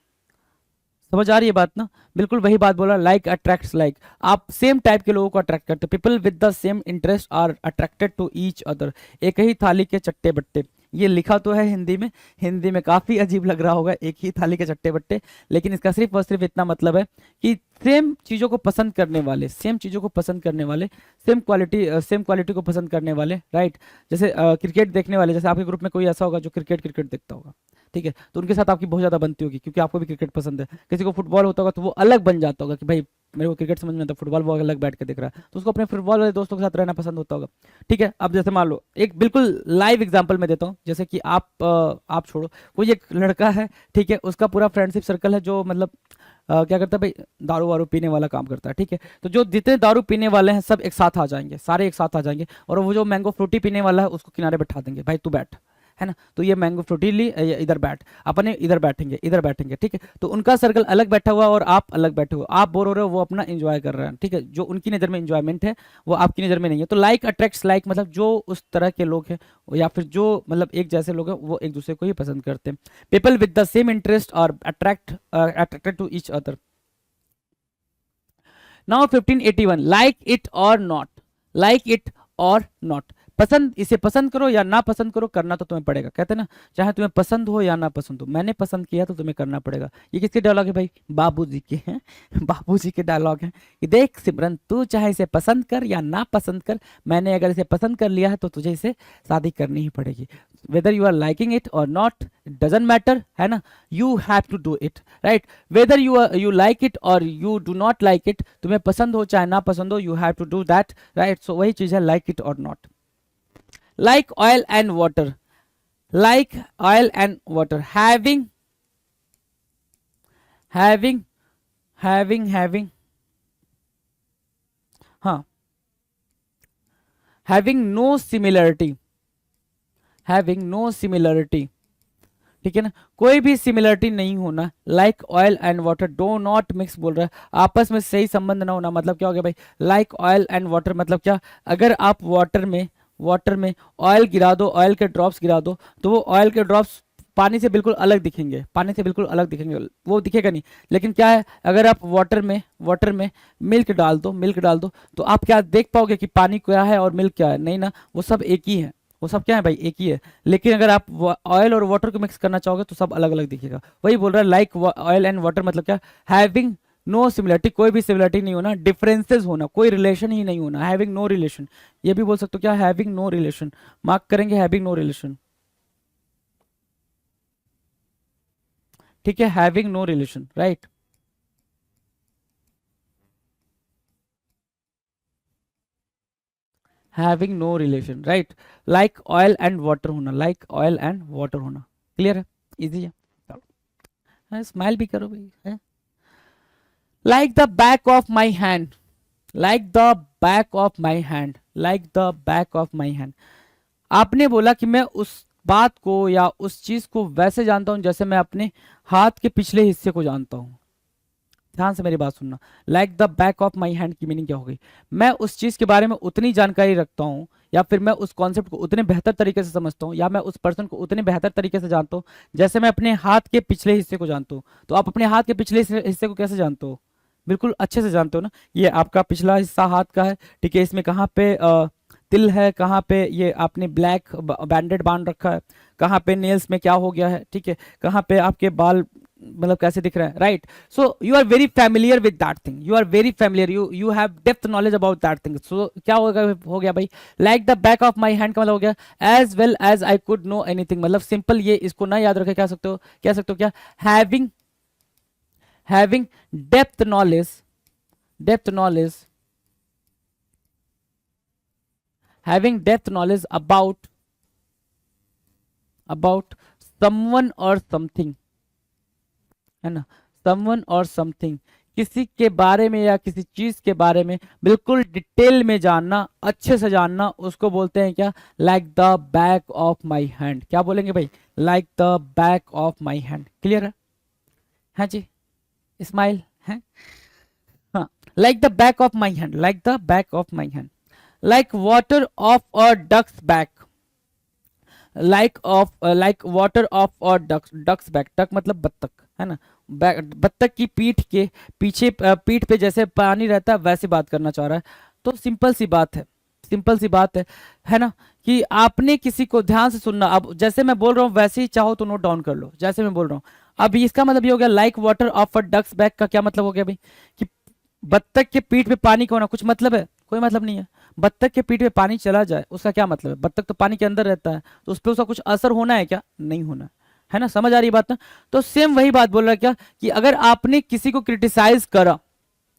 समझ आ रही है बात ना, बिल्कुल वही बात बोला, लाइक अट्रैक्ट्स लाइक, आप सेम टाइप के लोगों को अट्रैक्ट करते हो, people with the same interest are attracted to each other, एक ही थाली के चट्टे बट्टे। ये लिखा तो है हिंदी में, हिंदी में काफी अजीब लग रहा होगा, एक ही थाली के चट्टे बट्टे, लेकिन इसका सिर्फ और सिर्फ इतना मतलब है कि सेम चीजों को पसंद करने वाले, सेम चीजों को पसंद करने वाले, सेम क्वालिटी को पसंद करने वाले, राइट। जैसे क्रिकेट देखने वाले, जैसे आपके ग्रुप में कोई ऐसा होगा जो क्रिकेट क्रिकेट देखता होगा, ठीक है, तो उनके साथ आपकी बहुत ज़्यादा बनती होगी, क्योंकि आपको भी क्रिकेट पसंद है। किसी को फुटबॉल होता होगा तो वो अलग बन जाता होगा कि भाई मेरे को क्रिकेट समझ में आता है, फुटबॉल वो अलग बैठ के देख रहा है, तो उसको अपने फुटबॉल वाले दोस्तों के साथ रहना पसंद होता होगा, ठीक है। अब जैसे मान लो एक बिल्कुल लाइव एग्जांपल मैं देता हूँ, जैसे कि आप छोड़ो, कोई एक लड़का है, ठीक है, उसका पूरा फ्रेंडशिप सर्कल है जो मतलब क्या करता है भाई, दारू वारू पीने वाला काम करता है, ठीक है। तो जो जितने दारू पीने वाले हैं सब एक साथ आ जाएंगे, सारे एक साथ आ जाएंगे, और वो जो मैंगो फ्रूटी पीने वाला है उसको किनारे बैठा देंगे, भाई तू बैठ, है ना, तो ये मैंगो फ्रूटी ली, इधर बैठ, अपने इधर बैठेंगे, इधर बैठेंगे, ठीक है। तो उनका सर्कल अलग बैठा हुआ और आप अलग बैठे हुए, आप बोर हो रहे हो, वो अपना एंजॉय कर रहे हैं, ठीक है, जो उनकी नज़र में एंजॉयमेंट है वो आपकी नज़र में नहीं है। तो लाइक अट्रैक्ट्स लाइक मतलब जो उस तरह के लोग हैं, या फिर जो मतलब एक जैसे लोग हैं, वो एक दूसरे को ही पसंद करते हैं। People with the same interest are attracted to each other. Now 1581, like it or not, like it or not, पसंद, इसे पसंद करो या ना पसंद करो, करना तो तुम्हें पड़ेगा, कहते हैं ना, चाहे तुम्हें पसंद हो या ना पसंद हो, मैंने पसंद किया तो तुम्हें करना पड़ेगा। ये किसके डायलॉग है भाई, बाबूजी के हैं, बाबूजी के डायलॉग हैं कि देख सिमरन, तू चाहे इसे पसंद कर या ना पसंद कर, मैंने अगर इसे पसंद कर लिया है तो तुझे इसे शादी करनी ही पड़ेगी। Whether you are liking it or not, it doesn't matter, है ना, you have to do it, right. Whether you like it or you do not like it, तुम्हें पसंद हो चाहे ना पसंद हो, you have to do that, right. So वही चीज है like it or not. Like oil and water, like oil and water, having हाँ, having no similarity, having no similarity, ठीक है ना, कोई भी सिमिलरिटी नहीं होना, like oil and water do not mix बोल रहा है, आपस में सही संबंध ना होना, मतलब क्या हो गया भाई, लाइक ऑयल एंड वाटर मतलब क्या, अगर आप वाटर में ऑयल गिरा दो, ऑयल के ड्रॉप्स गिरा दो, तो वो ऑयल के ड्रॉप्स पानी से बिल्कुल अलग दिखेंगे, पानी से बिल्कुल अलग दिखेंगे, वो दिखेगा नहीं। लेकिन क्या है, अगर आप वाटर में मिल्क डाल दो तो आप क्या देख पाओगे कि पानी क्या है और मिल्क क्या है, नहीं ना, वो सब एक ही है, वो सब क्या है भाई, एक ही है। लेकिन अगर आप ऑयल और वाटर को मिक्स करना चाहोगे तो सब अलग अलग दिखेगा। वही बोल रहा है लाइक ऑयल एंड वाटर मतलब क्या, हैविंग नो सिमिलरिटी, कोई भी सिमिलरिटी नहीं होना, डिफरेंसेस होना, कोई रिलेशन ही नहीं होना, हैविंग नो रिलेशन, ये भी बोल सकते हो क्या, हैविंग नो रिलेशन, मार्क करेंगे हैविंग नो रिलेशन, ठीक है, having no relation, right. Having no relation, right, like oil and water होना, लाइक ऑयल एंड वाटर होना, क्लियर है, इजी है, चलो स्माइल भी करो भाई, है। Like the back of my hand, like the back of my hand, like the back of my hand, आपने बोला कि मैं उस बात को या उस चीज को वैसे जानता हूं जैसे मैं अपने हाथ के पिछले हिस्से को जानता हूं। ध्यान से मेरी बात सुनना, like the back of my hand की मीनिंग क्या होगी, मैं उस चीज के बारे में उतनी जानकारी रखता हूँ, या फिर मैं उस कॉन्सेप्ट को उतने बेहतर तरीके से समझता हूँ, या मैं उस पर्सन को उतने बेहतर तरीके से जानता हूँ जैसे मैं अपने हाथ के पिछले हिस्से को जानता हूँ। तो आप अपने हाथ के पिछले हिस्से को कैसे जानते हो, बिल्कुल अच्छे से जानते हो ना। ये आपका पिछला हिस्सा हाथ का है, ठीक है। इसमें कहाँ पे तिल है, कहाँ पे ये आपने ब्लैक बैंडेड बांध रखा है, कहाँ पे नेल्स में क्या हो गया है, ठीक है, कहाँ पे आपके बाल मतलब कैसे दिख रहे हैं, right. So you are very familiar with that thing, you are very familiar, you have depth knowledge about that thing. So क्या हो गया भाई, like the back of my hand का मतलब हो गया as well as I could know anything, मतलब simple ये इसको ना याद रखे, कह सकते हो क्या, having depth knowledge having depth knowledge about someone or something, है ना, someone or something, किसी के बारे में या किसी चीज के बारे में बिल्कुल डिटेल में जानना, अच्छे से जानना, उसको बोलते हैं क्या, like the back of my hand. क्या बोलेंगे भाई, like the back of my hand. Clear है, हाँ जी, स्माइल है, हाँ, like the back of my hand, like the back of my hand, like water of a duck's back, like water of a duck's back, duck मतलब बत्तख, है ना, बत्तख की पीठ के पीछे पीठ पे जैसे पानी रहता है वैसे बात करना चाह रहा है। तो सिंपल सी बात है ना, कि आपने किसी को ध्यान से सुनना। अब जैसे मैं बोल रहा हूँ वैसे ही चाहो तो नोट डाउन कर लो, जैसे मैं बोल रहा हूँ। अब इसका मतलब ये हो गया like water off a duck's back का क्या मतलब हो गया भाई, कि बत्तख के पीठ पे पानी का होना कुछ मतलब है, कोई मतलब नहीं है। बत्तख के पीठ पे पानी चला जाए उसका क्या मतलब है, बत्तख तो पानी के अंदर रहता है, तो उस पर उसका कुछ असर होना है क्या, नहीं होना है ना, समझ आ रही बात ना। तो सेम वही बात बोल रहा है क्या, कि अगर आपने किसी को क्रिटिसाइज करा,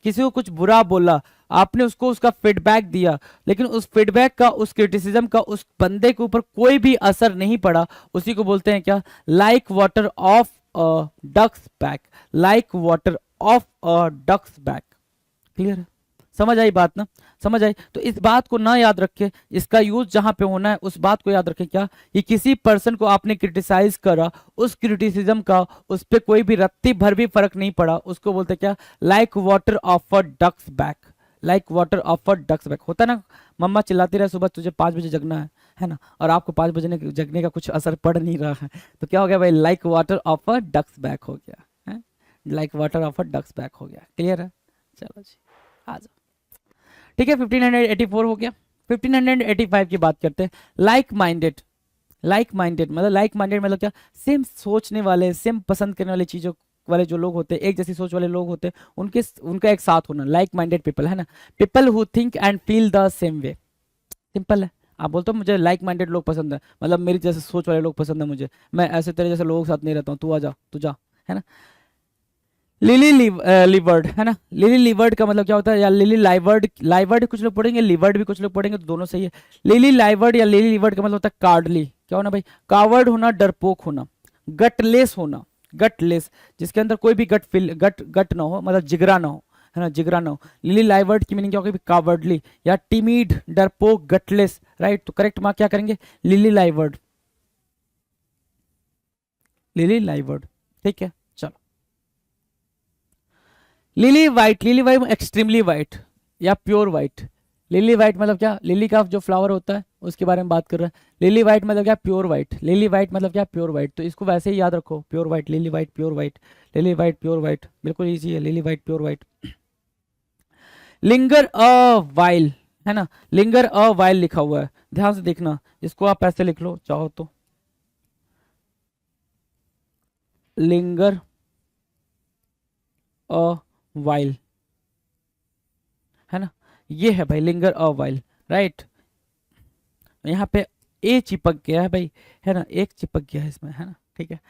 किसी को कुछ बुरा बोला, आपने उसको उसका फीडबैक दिया, लेकिन उस फीडबैक का, उस क्रिटिसिज्म का उस बंदे के ऊपर कोई भी असर नहीं पड़ा, उसी को बोलते हैं क्या, like water off a duck's back, like water off a duck's back. Clear है, समझ आई बात ना, समझ आई। तो इस बात को ना याद रखे, इसका यूज जहां पे होना है उस बात को याद रखें क्या, कि किसी पर्सन को आपने क्रिटिसाइज करा, उस क्रिटिसिज्म का उस पर कोई भी रत्ती भर भी फर्क नहीं पड़ा, उसको बोलते क्या, like water off a duck's back, like water off a duck's back. होता ना, मम्मा चिल्लाती रहे सुबह तुझे 5 बजे जगना है ना, और आपको 5 बजे जगने का कुछ असर पड़ नहीं रहा है, तो क्या हो गया भाई, like water off a duck's back हो गया है, like water off a duck's back हो गया। क्लियर है, चलो जी आ जाओ, ठीक है। 1584 हो गया। 1585 की बात करते हैं। लाइक माइंडेड मतलब क्या, सेम सोचने वाले, सेम पसंद करने वाली चीजों वाले जो लोग होते हैं, एक जैसी सोच वाले लोग होते हैं, उनका एक साथ होना, लाइक माइंडेड पीपल, है ना, people who think and feel the same way. Simple है, आप बोलते हो मुझे लाइक माइंडेड लोग पसंद है, मतलब मेरी जैसे सोच वाले लोग पसंद है मुझे, मैं ऐसे तेरे जैसे लोगों के साथ नहीं रहता हूँ, तू आ जा, तू जा, है ना। लिली लिवर्ड, है ना, लिली लिवर्ड का मतलब क्या होता है, या लिली लाइवर्ड, लाइवर्ड कुछ लोग पढ़ेंगे, लिवर्ड भी कुछ लोग पढ़ेंगे, तो दोनों सही है। लिली लाइवर्ड या लिली लिवर्ड का मतलब होता है कार्डली, क्या होना भाई, कावर्ड होना, डरपोक होना, गटलेस होना, गटलेस जिसके अंदर कोई भी गट ना हो, मतलब जिगरा ना हो, है ना, जिगरा ना हो। लिली लाइवर्ड की मीनिंग क्या होगी, कावर्डली या टिमिड, डरपोक, गटलेस, राइट। तो करेक्ट मार्क क्या करेंगे, लिली लाइवर्ड, लिली लाइवर्ड, ठीक है। लिली वाइट एक्सट्रीमली वाइट या प्योर वाइट। लिली वाइट मतलब क्या, लिली का जो फ्लावर होता है उसके बारे में बात कर रहा है। लिली वाइट मतलब क्या, प्योर वाइट। लिली वाइट मतलब क्या, प्योर वाइट। तो इसको वैसे ही याद रखो, pure white, lily white, pure white, lily white, pure white, बिल्कुल इजी है, lily white, pure white. Linger a while, है ना, लिंगर अ वाइल लिखा हुआ है, ध्यान से देखना, इसको आप ऐसे लिख लो चाहो तो, लिंगर अ वाइल, है ना, ये है भाई लिंगर अ वाइल, राइट। यहाँ पे ए चिपक गया है भाई, है ना, एक चिपक गया है इसमें, है ना, ठीक है।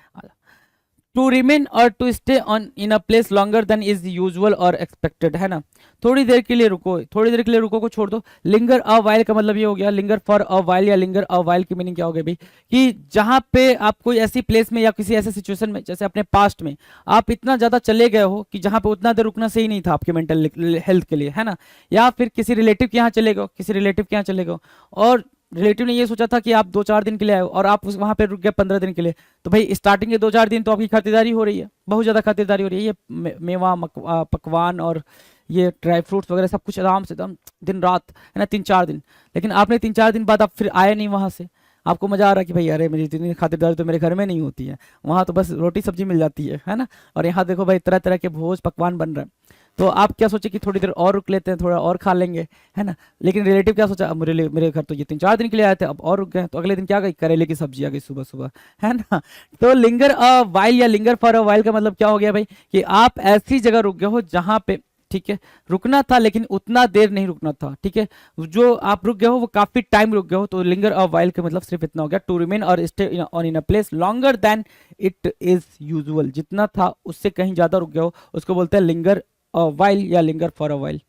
टू रिमेन और to stay on in a place longer than is usual और एक्सपेक्टेड, है ना, थोड़ी देर के लिए रुको, थोड़ी देर के लिए रुको को छोड़ दो। लिंगर अ वाइल का मतलब ये हो गया, लिंगर फॉर अ वाइल या लिंगर अ वाइल की मीनिंग क्या हो गई भाई, कि जहां पे आप कोई ऐसी प्लेस में या किसी ऐसे सिचुएशन में, जैसे अपने पास्ट में आप इतना ज्यादा चले गए हो कि जहां पे उतना देर रुकना सही नहीं था आपके मेंटल हेल्थ के लिए, है ना, या फिर किसी रिलेटिव के यहाँ चले गए, किसी रिलेटिव के यहाँ चले गए, और रिलेटिव ने ये सोचा था कि आप 2-4 दिन के लिए आए और आप वहां पे रुक गए 15 दिन के लिए, तो भाई स्टार्टिंग के 2-4 दिन तो आपकी खातिरदारी हो रही है, बहुत ज्यादा खातिरदारी हो रही है, ये मेवा पकवान और ये ड्राई फ्रूट्स वगैरह सब कुछ आराम से एकदम दिन रात, है ना, 3-4 दिन। लेकिन आपने 3-4 दिन बाद आप फिर आए नहीं वहां से, आपको मजा आ रहा है कि भाई अरे मेरी इतनी खातिरदारी तो मेरे घर में नहीं होती है, वहां तो बस रोटी सब्जी मिल जाती है ना, और यहाँ देखो भाई तरह तरह के भोज पकवान बन रहे हैं। तो आप क्या सोचे कि थोड़ी देर और रुक लेते हैं, थोड़ा और खा लेंगे, है ना। लेकिन रिलेटिव क्या सोचा, अब मेरे घर तो ये 3-4 दिन के लिए आए थे, अब और रुक गए, तो अगले दिन क्या गई, करेले की सब्जी आ गई सुबह सुबह, है ना। तो लिंगर अ वाइल या लिंगर फॉर अ वाइल का मतलब क्या हो गया भाई, कि आप ऐसी जगह रुक गए हो जहां पे, ठीक है, रुकना था लेकिन उतना देर नहीं रुकना था, ठीक है, जो आप रुक गए हो वो काफी टाइम रुक गए हो, तो लिंगर अ वाइल का मतलब सिर्फ इतना हो गया, टू रिमेन और stay on in a place longer then it is usual, जितना था उससे कहीं ज्यादा रुक गए हो उसको बोलते हैं लिंगर अ वाइल या linger for a while.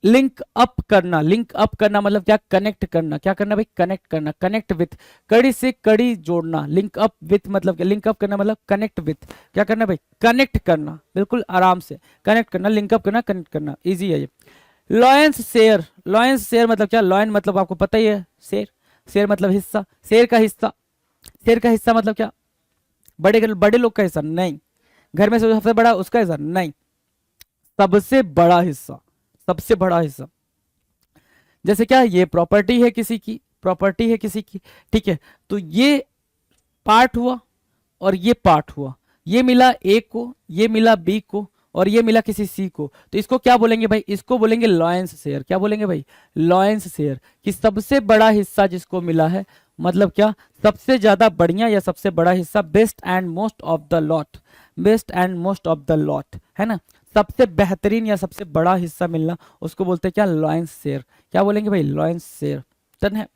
Link up करना, लिंक अप करना मतलब क्या, कनेक्ट करना, क्या करना भाई, कनेक्ट करना, कनेक्ट विथ, कड़ी से कड़ी जोड़ना, लिंक अप विथ मतलब क्या, लिंक अप करना मतलब कनेक्ट विथ, क्या करना भाई, कनेक्ट करना, बिल्कुल आराम से कनेक्ट करना, लिंक अप करना, कनेक्ट करना, इजी है ये। लॉयंस शेयर, लॉयंस शेयर मतलब क्या, लॉयन मतलब आपको पता ही है, शेर, शेर मतलब हिस्सा, शेर का हिस्सा, शेर का हिस्सा मतलब क्या, बड़े बड़े लोग का हिस्सा नहीं, घर में से सबसे बड़ा उसका हिस्सा नहीं, सबसे बड़ा हिस्सा, सबसे बड़ा हिस्सा। जैसे क्या, ये प्रॉपर्टी है किसी की, प्रॉपर्टी है किसी की, ठीक है, तो ये पार्ट हुआ और ये पार्ट हुआ, ये मिला ए को, ये मिला बी को, और ये मिला किसी सी को, तो इसको क्या बोलेंगे भाई, इसको बोलेंगे लॉयंस शेयर, क्या बोलेंगे भाई, लॉयंस शेयर, कि सबसे बड़ा हिस्सा जिसको मिला है, मतलब क्या, सबसे ज्यादा बढ़िया या सबसे बड़ा हिस्सा, best and most of the lot, best and most of the lot, है ना, सबसे बेहतरीन या सबसे बड़ा हिस्सा मिलना, उसको बोलते हैं क्या, लॉयंस शेयर, क्या बोलेंगे भाई, लॉयंस शेयर। डन है।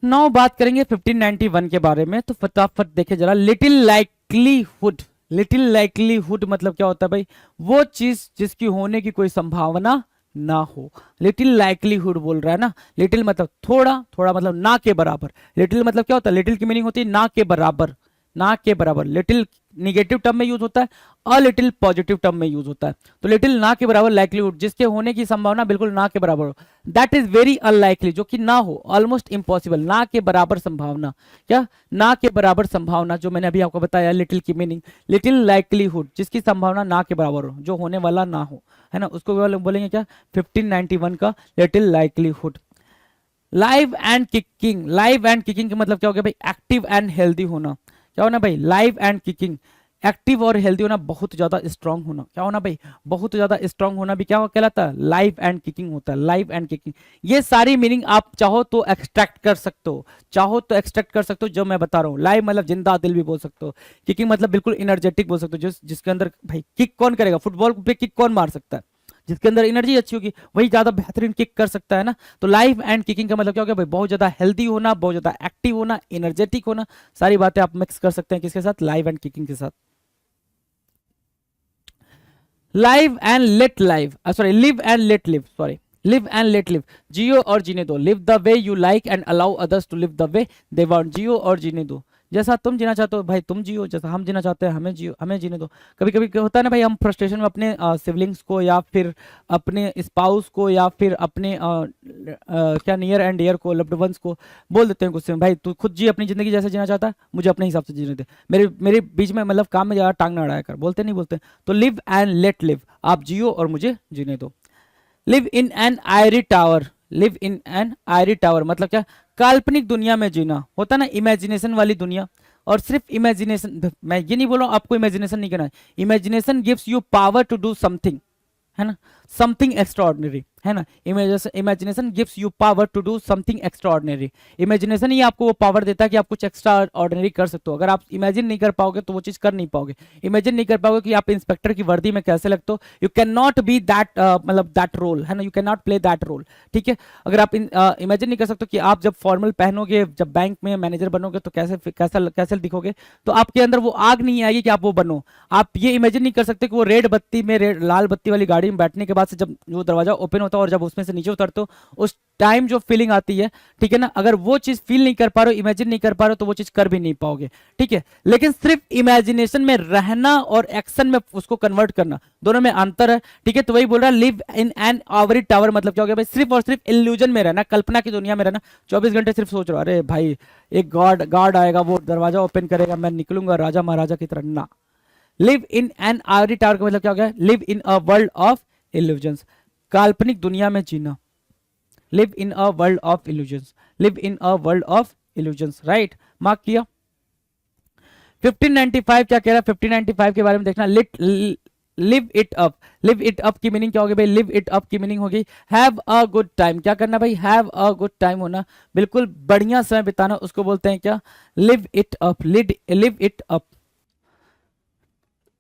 नाउ बात करेंगे 1591 के बारे में, तो फटाफट देखे जरा, लिटिल लाइकलीहुड, लिटिल लाइकलीहुड मतलब क्या होता है भाई, वो चीज जिसकी होने की कोई संभावना ना हो, लिटिल लाइकलीहुड बोल रहा है ना, लिटिल मतलब थोड़ा, थोड़ा मतलब ना के बराबर, लिटिल मतलब क्या होता है, लिटिल की मीनिंग होती है ना के बराबर, ना के बराबर, लिटिल निगेटिव टर्म में यूज होता है, अ लिटिल पॉजिटिव टर्म में यूज होता है, तो लिटिल ना के बराबर, लाइकलीहुड जिसके होने की संभावना बिल्कुल ना के बराबर हो, दैट इज वेरी अनलाइकली, जो कि ना हो, ऑलमोस्ट इम्पॉसिबल, ना के बराबर संभावना, क्या, ना के बराबर संभावना, जो मैंने अभी आपको बताया लिटिल की मीनिंग, लिटिल लाइकलीहुड जिसकी संभावना ना के बराबर हो, जो होने वाला ना हो, है ना, उसको बोलेंगे क्या, 1591 का little likelihood. Live and kicking, live and kicking का मतलब क्या हो गया भाई, एक्टिव एंड हेल्दी होना, क्या होना भाई, लाइव एंड किकिंग, एक्टिव और हेल्दी होना, बहुत ज्यादा स्ट्रांग होना, क्या होना भाई, बहुत ज्यादा स्ट्रांग होना भी क्या कहलाता है, लाइव एंड किकिंग होता है, लाइव एंड किकिंग। ये सारी मीनिंग आप चाहो तो एक्सट्रैक्ट कर सकते हो, चाहो तो एक्सट्रैक्ट कर सकते हो, जो मैं बता रहा हूँ, लाइव मतलब जिंदा दिल भी बोल सकते हो, किकिंग मतलब बिल्कुल एनर्जेटिक बोल सकते हो, जिसके अंदर भाई किक कौन करेगा, फुटबॉल पे किक कौन मार सकता है, जिसके अंदर एनर्जी अच्छी होगी वही ज्यादा बेहतरीन किक कर सकता है ना। तो लाइव एंड किकिंग का मतलब क्या हो गया भाई, बहुत ज्यादा हेल्दी होना, बहुत ज्यादा एक्टिव होना, एनर्जेटिक होना, सारी बातें आप मिक्स कर सकते हैं किसके साथ, लाइव एंड किकिंग के साथ। Live and let live, sorry live and let live, sorry live and let live, जियो और जीने दो, live the way you like and allow others to live the way they want, जियो और जीने दो, जैसा तुम जीना चाहते हो भाई तुम जियो, जैसा हम जीना चाहते हैं हमें जियो, हमें जीने दो। कभी कभी क्या होता है ना भाई, हम फ्रस्ट्रेशन में अपने सिबलिंग्स को या फिर अपने स्पाउस को या फिर अपने क्या नियर एंड डियर को, लव्ड वंस को बोल देते हैं गुस्से में, भाई तू खुद जी अपनी जिंदगी जैसे जीना चाहता है, मुझे अपने हिसाब से जीने दे, मेरे मेरे बीच में मतलब काम में ज्यादा टांग ना अड़ाया कर, बोलते नहीं बोलते। तो लिव एंड लेट लिव, आप जियो और मुझे जीने दो। Live in N आयरी tower, live in N आयरी tower मतलब क्या, काल्पनिक दुनिया में जीना, होता ना इमेजिनेशन वाली दुनिया, और सिर्फ इमेजिनेशन, मैं ये नहीं बोल रहा हूं आपको इमेजिनेशन नहीं करना है, imagination gives you power to do something, है ना, समथिंग एक्स्ट्राऑर्डिनरी, है ना, imagination gives you power to do something extraordinary, imagination ही आपको वो पावर देता है कि आप कुछ एक्स्ट्रा ऑर्डिनरी कर सकते हो, अगर आप इमेजिन नहीं कर पाओगे तो वो चीज कर नहीं पाओगे, इमेजिन नहीं कर पाओगे कि आप इंस्पेक्टर की वर्दी में कैसे लगते हो, you can not be that मतलब दैट रोल, है ना, you can not play that role, ठीक है। अगर आप इमेजिन नहीं कर सकते कि आप जब फॉर्मल पहनोगे, जब बैंक में मैनेजर बनोगे तो कैसे कैसा कैसे दिखोगे, तो आपके अंदर वो आग नहीं आएगी कि आप वो बनो, आप ये इमेजिन नहीं कर सकते कि वो रेड बत्ती में, लाल बत्ती वाली गाड़ी में बैठने के बाद से जब वो दरवाजा ओपन होता है और जब उसमें से नीचे उतरते हो उस टाइम जो फीलिंग आती है, ठीक है ना, अगर वो चीज फील नहीं कर पा रहे हो, इमेजिन नहीं कर पा रहे हो, तो वो चीज कर भी नहीं पाओगे, ठीक है। लेकिन सिर्फ इमेजिनेशन में रहना और एक्शन में उसको कन्वर्ट करना, दोनों में अंतर है, ठीक है। तो वही बोल रहा है live in an ivory tower मतलब क्या हो गया भाई, सिर्फ और सिर्फ इल्यूजन में रहना, कल्पना की दुनिया में रहना, 24 घंटे सिर्फ सोच रहा अरे भाई एक गार्ड आएगा, वो दरवाजा ओपन करेगा, मैं निकलूंगा राजा महाराजा की तरह, ना। Live in an ivory tower का मतलब क्या हो गया, live in a world of illusions, काल्पनिक दुनिया में जीना, live in a world of illusions, live in a world of illusions, right, mark किया। 1595 क्या कह रहा है, 1595 के बारे में देखना, live it up, live it up की मीनिंग क्या होगी भाई, लिव इट अप की मीनिंग होगी हैव अ गुड टाइम। क्या करना भाई, हैव अ गुड टाइम होना, बिल्कुल बढ़िया समय बिताना, उसको बोलते हैं क्या, live it up, live it up.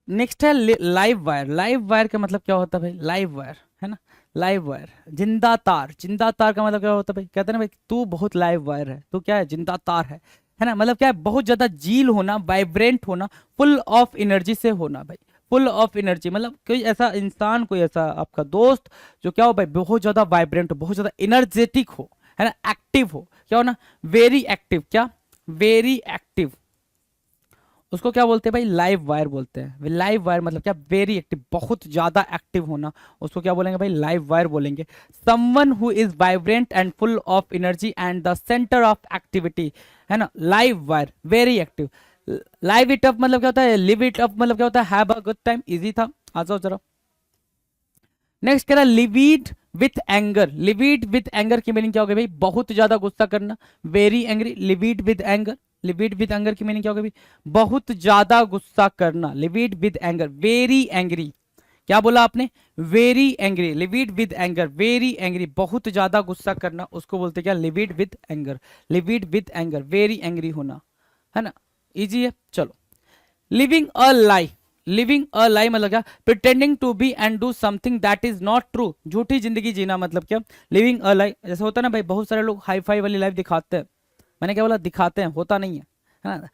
Next है लाइव वायर। लाइव वायर का मतलब क्या होता है भाई, लाइव वायर है ना, लाइव वायर, जिंदा तार। जिंदा तार का मतलब क्या होता है भाई, कहते हैं ना भाई तू बहुत लाइव वायर है, तू क्या है, जिंदा तार है ना, मतलब क्या है, बहुत ज्यादा जील होना, वाइब्रेंट होना, फुल ऑफ एनर्जी से होना भाई, फुल ऑफ एनर्जी, मतलब कोई ऐसा इंसान, कोई ऐसा आपका दोस्त जो क्या हो भाई, बहुत ज्यादा वाइब्रेंट हो, बहुत ज्यादा एनर्जेटिक हो, है ना, एक्टिव हो, क्या हो ना, वेरी एक्टिव, क्या, वेरी एक्टिव, उसको क्या बोलते हैं भाई, लाइव वायर बोलते हैं। लाइव वायर मतलब क्या, वेरी एक्टिव, बहुत ज्यादा एक्टिव होना, उसको क्या बोलेंगे भाई, लाइव वायर बोलेंगे। Someone who is vibrant and full of energy and the centre of activity, है ना, live wire, very active. Live it up मतलब क्या होता है, लिव इट अप मतलब क्या होता है, have a good time, easy था, आ जाओ जरा। नेक्स्ट कह रहा है levied with anger. Levied with anger की मीनिंग क्या होगी भाई, बहुत ज्यादा गुस्सा करना, very angry, levied with anger. Levied with anger की मीनिंग क्या होगी भाई, बहुत ज्यादा गुस्सा करना, levied with anger, very angry. क्या बोला आपने, very angry, levied with anger, very angry, बहुत ज्यादा गुस्सा करना, उसको बोलते क्या, levied with anger, levied with anger, very angry होना, है ना, इजी है। चलो, living a lie. Living a lie मतलब क्या, pretending to be and do something that is not true, झूठी जिंदगी जीना मतलब क्या, लिविंग अ लाई। जैसे होता है ना भाई, बहुत सारे लोग हाई फाई वाली लाइफ दिखाते हैं, मैंने क्या बोला, दिखाते हैं, होता नहीं है ना,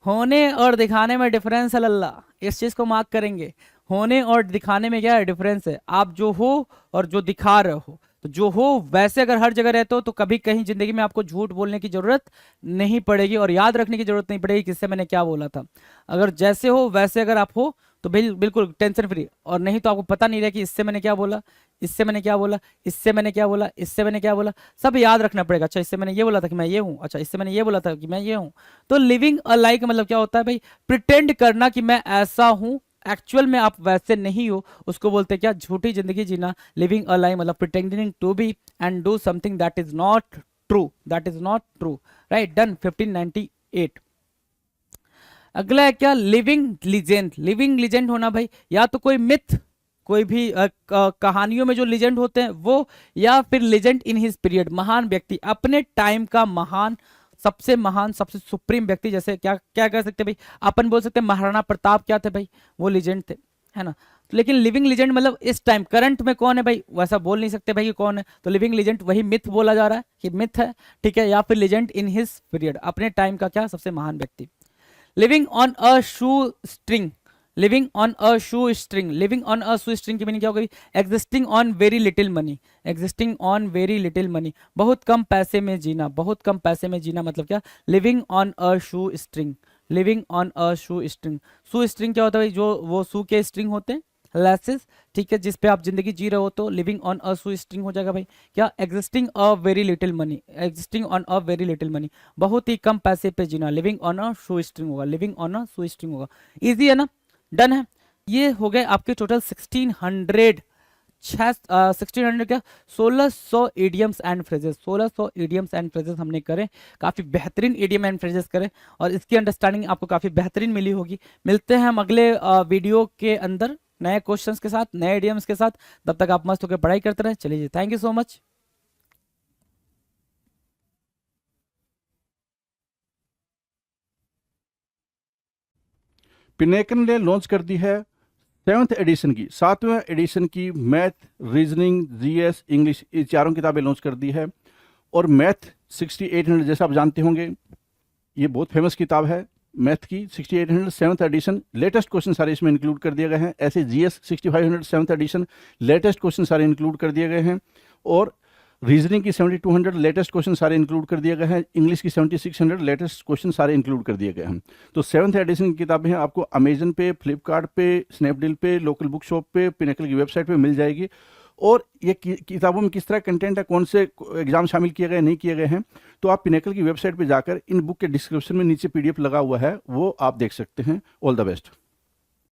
होने और दिखाने में डिफरेंस है लल्ला, इस चीज को मार्क करेंगे, होने और दिखाने में क्या है डिफरेंस है, आप जो हो और जो दिखा रहे हो, तो जो हो वैसे अगर हर जगह रहते हो तो कभी कहीं जिंदगी में आपको झूठ बोलने की जरूरत नहीं पड़ेगी और याद रखने की जरूरत नहीं पड़ेगी किससे मैंने क्या बोला था। अगर जैसे हो वैसे अगर आप हो तो बिल्कुल टेंशन फ्री, और नहीं तो आपको पता नहीं रहा कि इससे मैंने क्या बोला, इससे मैंने क्या बोला, इससे मैंने क्या बोला, इससे मैंने क्या बोला, सब याद रखना पड़ेगा। अच्छा इससे मैंने ये बोला था कि मैं ये हूँ, अच्छा इससे मैंने ये बोला था कि मैं ये हूँ। तो लिविंग अ लाइक मतलब क्या होता है भाई, प्रिटेंड करना कि मैं ऐसा हूँ, एक्चुअल में आप वैसे नहीं हो, उसको बोलते हैं क्या, झूठी जिंदगी जीना। लिविंग अ लाइफ मतलब pretending to be and do something that is not true, that is not true, right, done 1598। अगला है क्या, लिविंग लीजेंड। लिविंग लीजेंड होना भाई, या तो कोई मिथ, कोई भी कहानियों में जो लीजेंड होते हैं वो, या फिर लीजेंड इन हिज पीरियड, महान व्यक्ति, अपने टाइम का महान, सबसे सुप्रीम व्यक्ति। जैसे क्या क्या कह सकते हैं भाई, अपन बोल सकते हैं महाराणा प्रताप क्या थे भाई, वो लीजेंड थे, है ना। लेकिन लिविंग लीजेंड मतलब इस टाइम करंट में कौन है भाई, वैसा बोल नहीं सकते भाई कि कौन है, तो लिविंग लीजेंड वही मिथ बोला जा रहा है कि मिथ है, ठीक है, या फिर लीजेंड इन हिज पीरियड, अपने टाइम का क्या सबसे महान व्यक्ति। Living on a shoe string. Living on a shoe string, living on a shoe string की मीनिंग क्या होगी, existing on very little money, existing on very little money, बहुत कम पैसे में जीना, बहुत कम पैसे में जीना मतलब क्या, living on a shoe string, living on a shoe string. Shoe string क्या होता है भाई, जो वो शू के स्ट्रिंग होते हैं, लैसेस, ठीक है, जिस पे आप जिंदगी जी रहे हो, तो living on a shoestring हो जाएगा भाई क्या, existing a very little money, existing on a very little money, बहुत ही कम पैसे पे जीना, living on a shoestring होगा, living on a shoestring होगा, इजी है ना, डन है। ये हो गए आपके टोटल 1600, 1600 क्या, 1600 idioms and phrases, 1600 idioms and phrases हमने करे, काफी बेहतरीन इडियम एंड फ्रेजेस करे और इसकी अंडरस्टैंडिंग आपको काफी बेहतरीन मिली होगी। मिलते हैं हम अगले वीडियो के अंदर नए क्वेश्चंस के साथ, नए इडियम्स के साथ, तब तक आप मस्त होकर पढ़ाई करते रहे। चलिए, थैंक यू सो मच। पिनेकन ने लॉन्च कर दी है 7th एडिशन की, 7वें एडिशन की मैथ, रीजनिंग, जीएस, इंग्लिश, ये चारों किताबें लॉन्च कर दी है। और मैथ 6800 जैसा आप जानते होंगे, ये बहुत फेमस किताब है मैथ की, 6800 7th एडिशन, लेटेस्ट क्वेश्चन सारे इसमें इंक्लूड कर दिए गए हैं। ऐसे GS 6500 7th edition, latest question सारे इंक्लूड कर दिए गए हैं। और रीजनिंग की 7200 लेटेस्ट क्वेश्चन सारे इंक्लूड कर दिए गए हैं। इंग्लिश की 7600 लेटेस्ट क्वेश्चन सारे इंक्लूड कर दिए गए हैं। तो 7th एडिशन की किताबें हैं, आपको अमेजन पे, फ्लिपकार्ट पे, स्नैपडील पे, लोकल बुक शॉप पे, पिनेकल की वेबसाइट पे मिल जाएगी। और ये किताबों में किस तरह कंटेंट है, कौन से एग्जाम शामिल किए गए नहीं किए गए हैं, तो आप पिनेकल की वेबसाइट पे जाकर इन बुक के डिस्क्रिप्शन में नीचे पीडीएफ लगा हुआ है, वो आप देख सकते हैं। All the best.